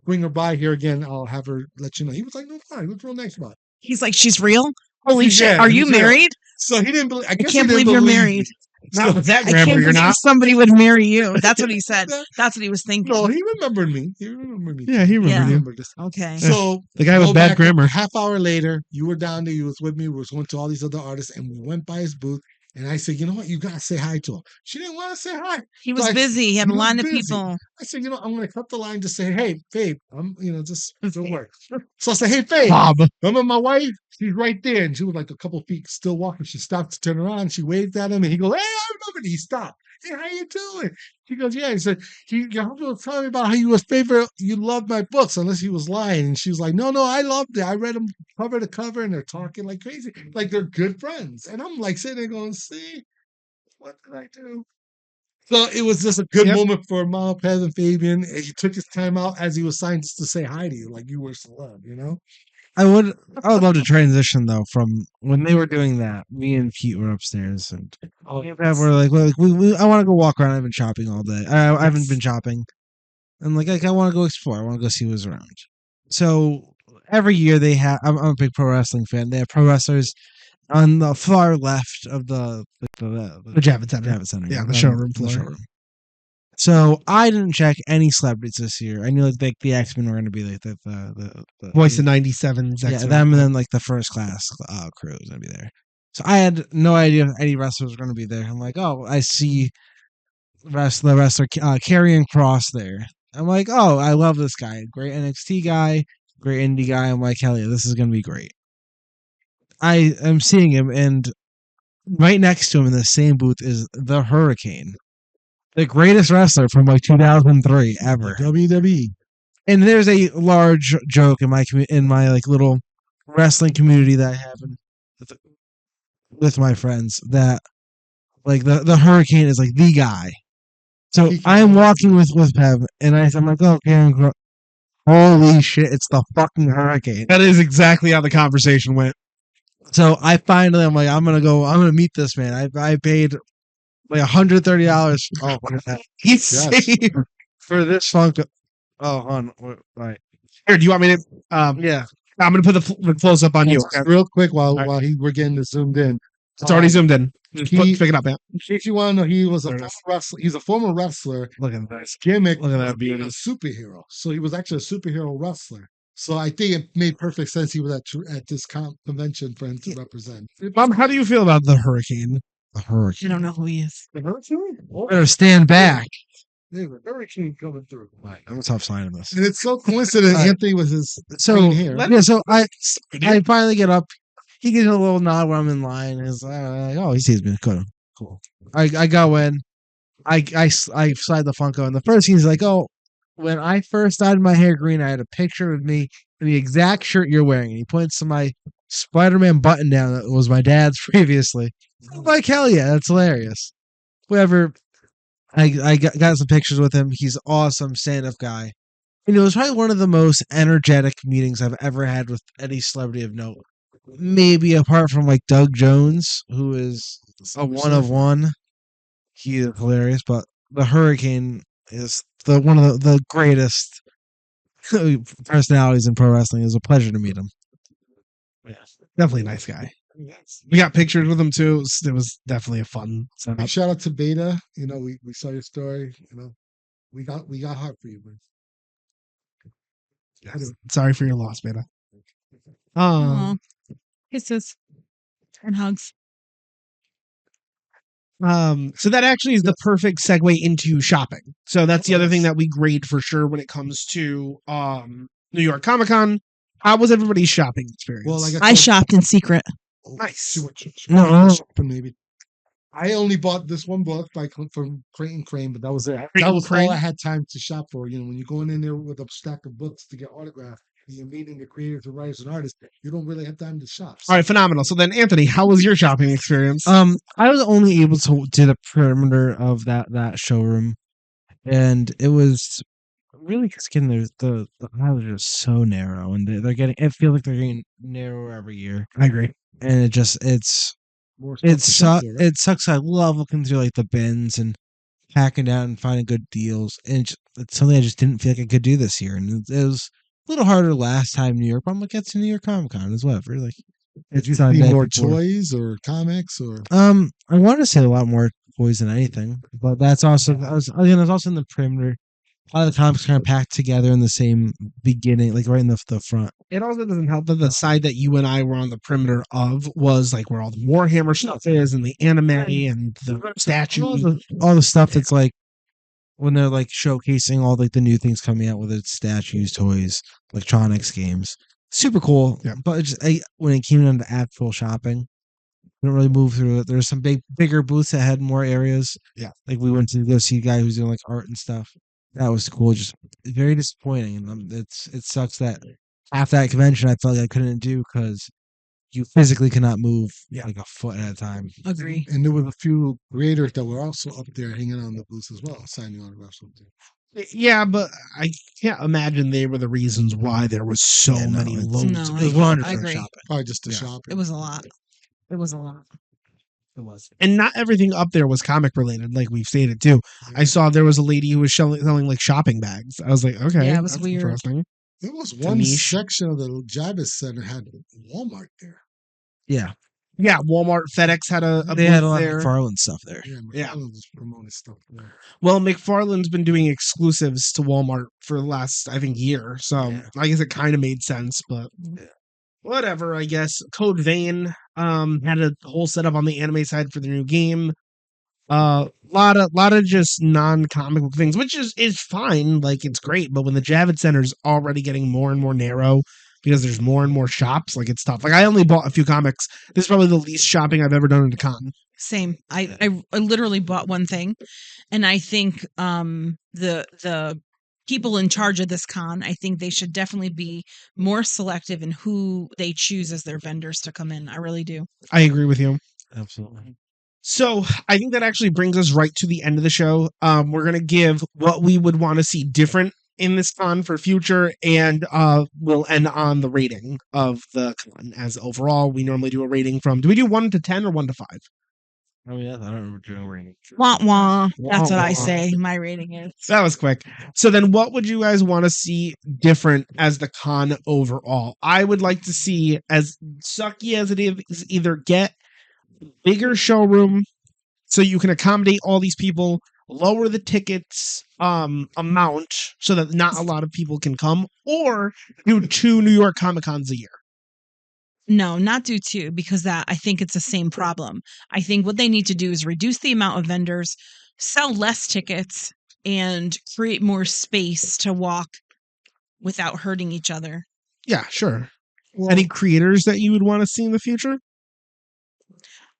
S2: bring her by here again, I'll have her let you know. He was like, no, fine. He was real nice about it.
S4: He's like, she's real. Holy shit! Are you married?
S2: So he didn't believe. I
S4: can't believe you're married.
S1: Not with that
S4: I
S1: grammar,
S4: can't
S1: you're not.
S4: believe somebody would marry you. That's what he said. That's what he was thinking.
S2: No, he remembered me.
S1: Yeah, he remembered
S2: this.
S4: Okay.
S2: So
S1: the guy with bad grammar.
S2: A half hour later, you were down there. You was with me. We was going to all these other artists, and we went by his booth. And I said, you know what? You got to say hi to him. She didn't want to say hi.
S4: He was busy. He had a line of people.
S2: I said, I'm going to cut the line. Just say, hey, babe, I'm, just don't work. So I said, hey, babe,
S1: Bob.
S2: Remember my wife? She's right there. And she was like a couple feet still walking. She stopped to turn around. She waved at him. And he goes, hey, I remember. He stopped. Hey, how you doing? She goes, yeah. He said, your husband was telling me about how you loved my books, unless he was lying. And she was like, no, I loved it. I read them cover to cover, and they're talking like crazy. Like they're good friends. And I'm like sitting there going, see, what did I do? So it was just a good moment for Mama Pez and Fabian. And he took his time out as he was signed just to say hi to you, like you were celeb,
S3: I would love to transition though from when they were doing that. Me and Pete were upstairs, and we're like, I want to go walk around. I've been shopping all day. I haven't been shopping, and I want to go explore. I want to go see what's around. So every year they have. I'm a big pro wrestling fan. They have pro wrestlers on the far left of the
S1: Javits Center. Yeah, the showroom floor.
S3: So I didn't check any celebrities this year. I knew the X-Men were going to be like the
S1: voice of 97's
S3: X-Men. Yeah, them, and then the first class crew was going to be there. So I had no idea if any wrestlers were going to be there. I'm like, oh, I see the wrestler Karrion Kross there. I'm like, oh, I love this guy. Great NXT guy, great indie guy. I'm like, hell yeah, this is going to be great. I am seeing him, and right next to him in the same booth is the Hurricane. The greatest wrestler from 2003 ever.
S2: WWE.
S3: And there's a large joke in my little wrestling community that I have with my friends that the Hurricane is the guy. So I'm walking with Pev, and I'm like, oh, Karen, holy shit, it's the fucking Hurricane.
S1: That is exactly how the conversation went.
S3: So I'm gonna meet this man. I paid $130 for this funk. Oh, on right.
S1: Here, do you want me to?
S3: Yeah,
S1: I'm gonna put the close up on you
S2: real quick while we're getting this zoomed in.
S1: It's already zoomed in. Just pick it up, man.
S2: If you want to know, he was a former wrestler. He's a former wrestler.
S3: Look at that
S2: gimmick.
S3: Look at that
S2: being a superhero. So he was actually a superhero wrestler. So I think it made perfect sense he was at this convention for him to represent.
S1: Mom, how do you feel about the Hurricane?
S3: The Hurricane.
S4: I don't know who he is.
S2: The Hurricane?
S3: Better stand back.
S2: There's a Hurricane coming through.
S3: Right, I'm a tough sign of this.
S2: And it's so coincident. Anthony with his
S3: green
S2: hair.
S3: Yeah, so I finally get up. He gives a little nod when I'm in line. He's like, oh, he sees me. Cool. I go in. I slide the Funko, and the first thing he's like, oh, when I first dyed my hair green, I had a picture of me in the exact shirt you're wearing. And he points to my Spider-Man button down that was my dad's previously. I'm like, hell yeah, that's hilarious. Whoever, I got some pictures with him. He's awesome, stand-up guy. And it was probably one of the most energetic meetings I've ever had with any celebrity of note. Maybe apart from like Doug Jones, who is a one of one. He is hilarious, but the Hurricane is one of the greatest personalities in pro wrestling. It was a pleasure to meet him.
S1: Yeah, definitely a nice guy. We got pictures with him too. It was definitely a fun setup.
S2: Shout out to Beta. You know, we saw your story. You know, we got heart for you, man.
S1: Yes. Sorry for your loss, Beta.
S4: Aw. Kisses and hugs.
S1: So that actually is the perfect segue into shopping. So that's the other thing that we grade for sure when it comes to New York Comic Con. How was everybody's shopping experience?
S2: Well, like
S4: I shopped in secret.
S1: Nice.
S2: Maybe. I only bought this one book from Crate & Crane, but that was it.
S1: Crate
S2: That
S1: and
S2: was
S1: Crane?
S2: all I had time to shop for. You know, when you're going in there with a stack of books to get autographed, and you're meeting the creators and writers and artists, you don't really have time to shop.
S1: All right, phenomenal. So then, Anthony, how was your shopping experience?
S3: I was only able to do the perimeter of that showroom, and it was really because again, the aisles are just so narrow, and they're getting. It feels like they're getting narrower every year,
S1: I agree.
S3: and it's
S2: More stuff
S3: it
S2: to shop
S3: sucks.
S2: for, right?
S3: It sucks. I love looking through like the bins and packing down and finding good deals, and it's something I just didn't feel like I could do this year, and it was a little harder last time in New York. But I'm like, it's New York Comic Con as whatever. Like,
S2: Did you
S3: Sunday
S2: see more
S3: before.
S2: toys or comics or?
S3: I want to say a lot more toys than anything, but that's also I was also in the perimeter. A lot of the comics kind of packed together in the same beginning, like right in the front.
S1: It also doesn't help that the side that you and I were on the perimeter of was like where all the Warhammer stuff is and the anime and the statues.
S3: All the stuff that's like when they're like showcasing all like the new things coming out, whether it's statues, toys, electronics, games. Super cool.
S1: Yeah.
S3: But when it came down to actual shopping, we don't really move through it. There's some bigger booths that had more areas.
S1: Yeah.
S3: Like we went to go see a guy who's doing like art and stuff. That was cool. Just very disappointing. And it sucks that half that convention I felt like I couldn't do because you physically cannot move like a foot at a time.
S4: Agree.
S2: And there were a few creators that were also up there hanging on the booths as well, signing autographs up there.
S1: Yeah, but I can't imagine they were the reasons why there was so
S3: Yeah, no,
S1: many
S3: it's-
S1: loads
S4: No,
S1: of
S4: I-
S1: people.
S4: I
S3: 100%
S4: agree.
S3: shopping.
S2: Probably just the
S1: Yeah.
S2: shopping.
S4: It was a lot. It was a lot.
S3: It was.
S1: And not everything up there was comic related, like we've stated too. I saw there was a lady who was selling like shopping bags. I was like, okay,
S4: Yeah, it was
S1: that's
S4: weird.
S1: interesting.
S2: There was
S1: a
S2: one
S1: niche.
S2: section of the Javits Center had Walmart there.
S3: Yeah.
S1: Yeah, Walmart, FedEx had a
S3: They had a
S1: booth
S3: lot
S1: there.
S3: of McFarlane stuff there.
S2: Yeah,
S1: Yeah.
S2: McFarlane was promoting stuff there.
S1: Well, McFarlane's been doing exclusives to Walmart for the last, I think, year. So
S3: Yeah.
S1: I guess it kind of made sense, but whatever, I guess. Code Vein had a whole setup on the anime side for the new game. Lot of just non-comic book things, which is fine, like it's great, but when the Javits Center's already getting more and more narrow because there's more and more shops, like it's tough. Like I only bought a few comics. This is probably the least shopping I've ever done at a con.
S4: Same. I literally bought one thing, and I think the people in charge of this con, I think they should definitely be more selective in who they choose as their vendors to come in. I really do.
S1: I agree with you.
S3: Absolutely.
S1: So I think that actually brings us right to the end of the show. We're gonna give what we would want to see different in this con for future, and we'll end on the rating of the con as overall. We normally do a rating from. Do we do 1 to 10 or 1 to 5?
S3: Oh yeah, I don't remember doing rating.
S4: Wah wah. That's what
S1: Wah,
S4: I
S1: wah.
S4: say. My rating is.
S1: That was quick. So then what would you guys want to see different as the con overall? I would like to see, as sucky as it is, either get bigger showroom so you can accommodate all these people, lower the tickets amount so that not a lot of people can come, or do 2 New York Comic Cons a year.
S4: No, not do 2, because that I think it's the same problem. I think what they need to do is reduce the amount of vendors, sell less tickets, and create more space to walk without hurting each other.
S1: Yeah, sure.
S2: Well,
S1: Any creators that you would want to see in the future?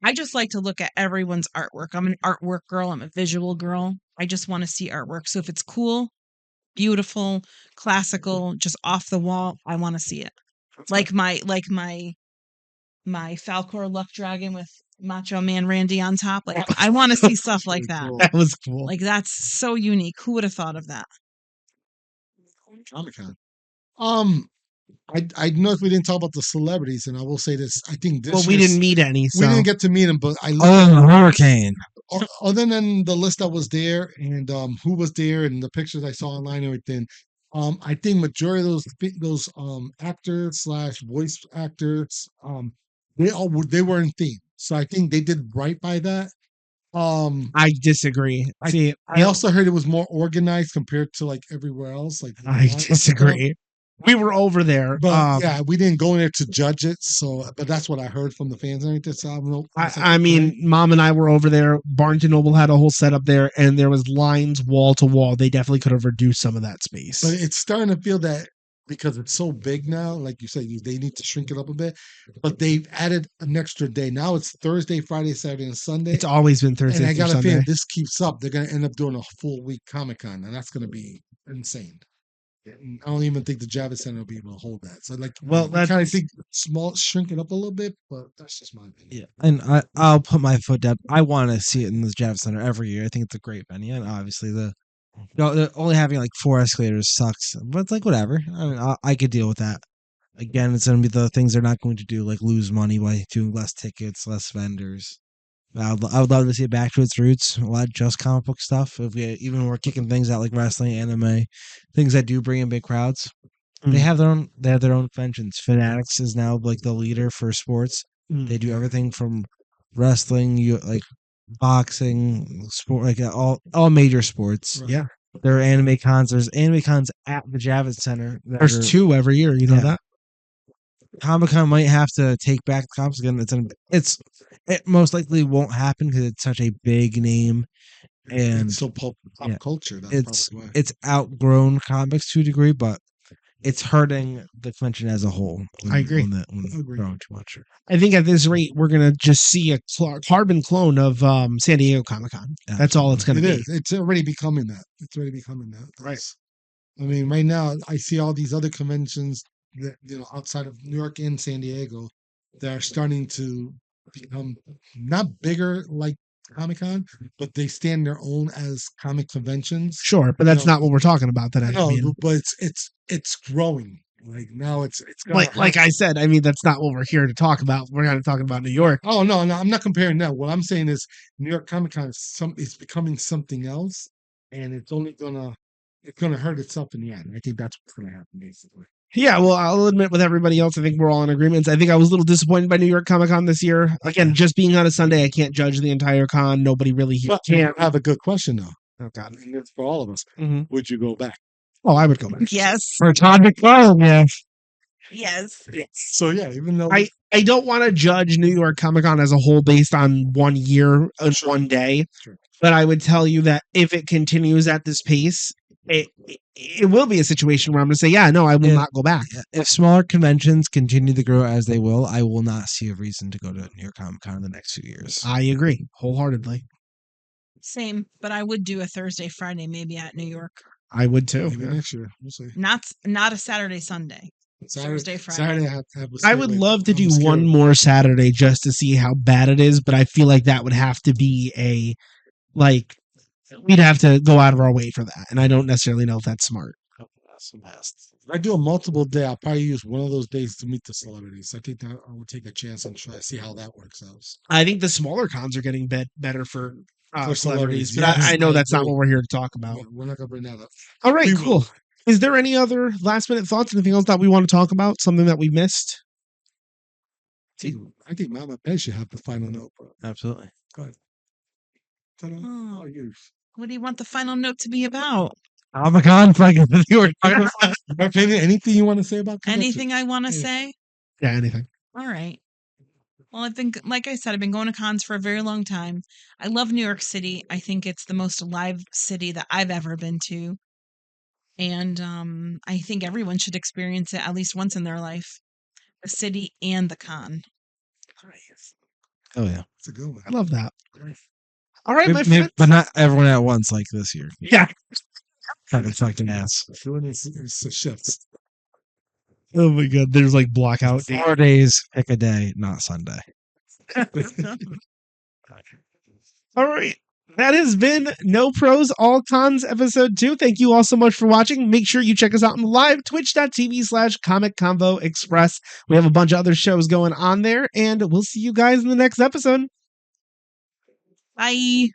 S4: I just like to look at everyone's artwork. I'm an artwork girl. I'm a visual girl. I just want to see artwork. So if it's cool, beautiful, classical, just off the wall, I want to see it. Like my my Falcor Luck Dragon with Macho Man Randy on top. Like, I want to see stuff like that.
S2: Cool.
S1: That was cool.
S4: Like, that's so unique. Who would have thought of that?
S2: Comic-Con. I noticed we didn't talk about the celebrities, and I will say this: I think this
S1: Well, we
S2: year's-
S1: didn't meet any,
S2: we
S1: so
S2: didn't get to meet them, but I looked
S3: Oh, the hurricane.
S2: other than the list that was there and who was there and the pictures I saw online and everything. I think majority of those actors slash voice actors, they were in theme, so I think they did right by that.
S1: I disagree. See,
S2: I also heard it was more organized compared to like everywhere else. Like
S1: I disagree. We were over there.
S2: But yeah, we didn't go in there to judge it. So, but that's what I heard from the fans and everything. So I don't know.
S1: I mean, Mom and I were over there. Barnes and Noble had a whole setup there, and there was lines wall to wall. They definitely could have reduced some of that space.
S2: But it's starting to feel that because it's so big now, like you said, they need to shrink it up a bit. But they've added an extra day. Now it's Thursday, Friday, Saturday, and Sunday.
S1: It's always been Thursday.
S2: And I got a
S1: Sunday.
S2: feeling this keeps up. They're going to end up doing a full week Comic-Con, and that's going to be insane. And I don't even think the Javits Center will be able to hold that. So, like,
S1: Well,
S2: I kind of think shrink it up a little bit, but that's just my opinion.
S3: Yeah, and I'll put my foot down. I want to see it in the Javits Center every year. I think it's a great venue, and obviously they're only having like 4 escalators sucks, but it's like whatever. I mean, I could deal with that. Again, it's going to be the things they're not going to do, like lose money by doing less tickets, less vendors. I would love to see it back to its roots. A lot of just comic book stuff. If we even were kicking things out like wrestling, anime, things that do bring in big crowds. They have their own. They have their own conventions. Fanatics is now like the leader for sports. They do everything from wrestling, like boxing, sport, like all major sports.
S2: Right.
S1: Yeah.
S3: There are anime cons. There's anime cons at the Javits Center.
S1: There's 2 every year. You know
S3: Yeah.
S1: that?
S3: Comic-Con might have to take back the comics again. It most likely won't happen because it's such a big name, and
S2: It's so pop culture. That's
S3: it's
S2: probably why.
S3: it's outgrown comics to a degree, but it's hurting the convention as a whole.
S1: I agree.
S3: When
S2: Agree.
S3: growing too much.
S1: I think at this rate, we're gonna just see a carbon clone of San Diego Comic Con. That's all it's gonna
S2: It
S1: be.
S2: is. It's already becoming that. It's already becoming that.
S1: Right.
S2: I mean, right now I see all these other conventions that outside of New York and San Diego that are starting to become not bigger like Comic-Con, but they stand their own as comic conventions.
S1: Sure, but that's
S2: No.
S1: not what we're talking about today.
S2: No,
S1: I mean,
S2: but it's growing. Like now it's gonna
S1: like I said, I mean that's not what we're here to talk about. We're not talking about New York.
S2: Oh no, I'm not comparing that. What I'm saying is New York Comic Con is becoming something else, and it's gonna hurt itself in the end. I think that's what's gonna happen basically.
S1: Yeah, well, I'll admit with everybody else, I think we're all in agreement. I think I was a little disappointed by New York Comic Con this year. Again, just being on a Sunday, I can't judge the entire con. Nobody really here
S2: But
S1: can.
S2: I have a good question though.
S1: Oh God.
S2: And it's for all of us.
S1: Mhm.
S2: Would you go back?
S1: Oh, I would go back.
S4: Yes.
S3: For Todd McFarlane, yeah.
S4: Yes.
S2: So yeah, even though
S1: I don't want to judge New York Comic Con as a whole based on 1 year and 1 day,
S2: Sure.
S1: but I would tell you that if it continues at this pace, it will be a situation where I'm going to say, yeah, no, I will
S3: Yeah.
S1: not go back.
S3: If smaller conventions continue to grow as they will, I will not see a reason to go to New York Comic Con in the next few years.
S1: I agree wholeheartedly.
S4: Same, but I would do a Thursday, Friday, maybe at New York.
S1: I would too.
S2: maybe next year, we'll see.
S4: Not a Saturday, Sunday. Thursday, Friday.
S2: Saturday I have to have a
S1: I would
S2: sleep.
S1: love to
S2: I'm
S1: do
S2: scared.
S1: one more Saturday just to see how bad it is, but I feel like that would have to be we'd have to go out of our way for that. And I don't necessarily know if that's smart.
S2: If I do a multiple day, I'll probably use one of those days to meet the celebrities. I think that I will take a chance and try to see how that works out.
S1: I think the smaller cons are getting better for celebrities,
S2: celebrities,
S1: but
S2: yes,
S1: I know
S2: I
S1: that's not
S2: agree.
S1: what we're here to talk about.
S2: We're not gonna bring that up.
S1: All right,
S2: We
S1: cool.
S2: will.
S1: Is there any other last minute thoughts? Anything else that we want to talk about? Something that we missed?
S2: I think Mama Pay should have the final note. Bro.
S3: Absolutely.
S2: Go ahead. Ta-da.
S4: Oh.
S2: Oh, you.
S4: What do you want the final note to be about?
S3: Comic Con, New York.
S2: My opinion, anything you want to say about convention?
S4: Anything I want to
S2: Yeah.
S4: say?
S1: Yeah, anything.
S4: All right. Well, like I said, I've been going to cons for a very long time. I love New York City. I think it's the most alive city that I've ever been to. And I think everyone should experience it at least once in their life. The city and the con.
S3: Oh yeah.
S2: It's a good one.
S1: I love that. All right, my
S3: Maybe-
S1: friend.
S3: but not everyone at once like this year.
S1: Yeah.
S3: Fucking fucking ass.
S2: Doing it's a shift.
S1: Oh my god, there's like blackout days.
S3: 4 days, pick a day, not Sunday.
S1: All right. That has been No Pros, All Cons episode 2. Thank you all so much for watching. Make sure you check us out on live, twitch.tv/Comic Convo Express. We have a bunch of other shows going on there, and we'll see you guys in the next episode.
S4: Bye.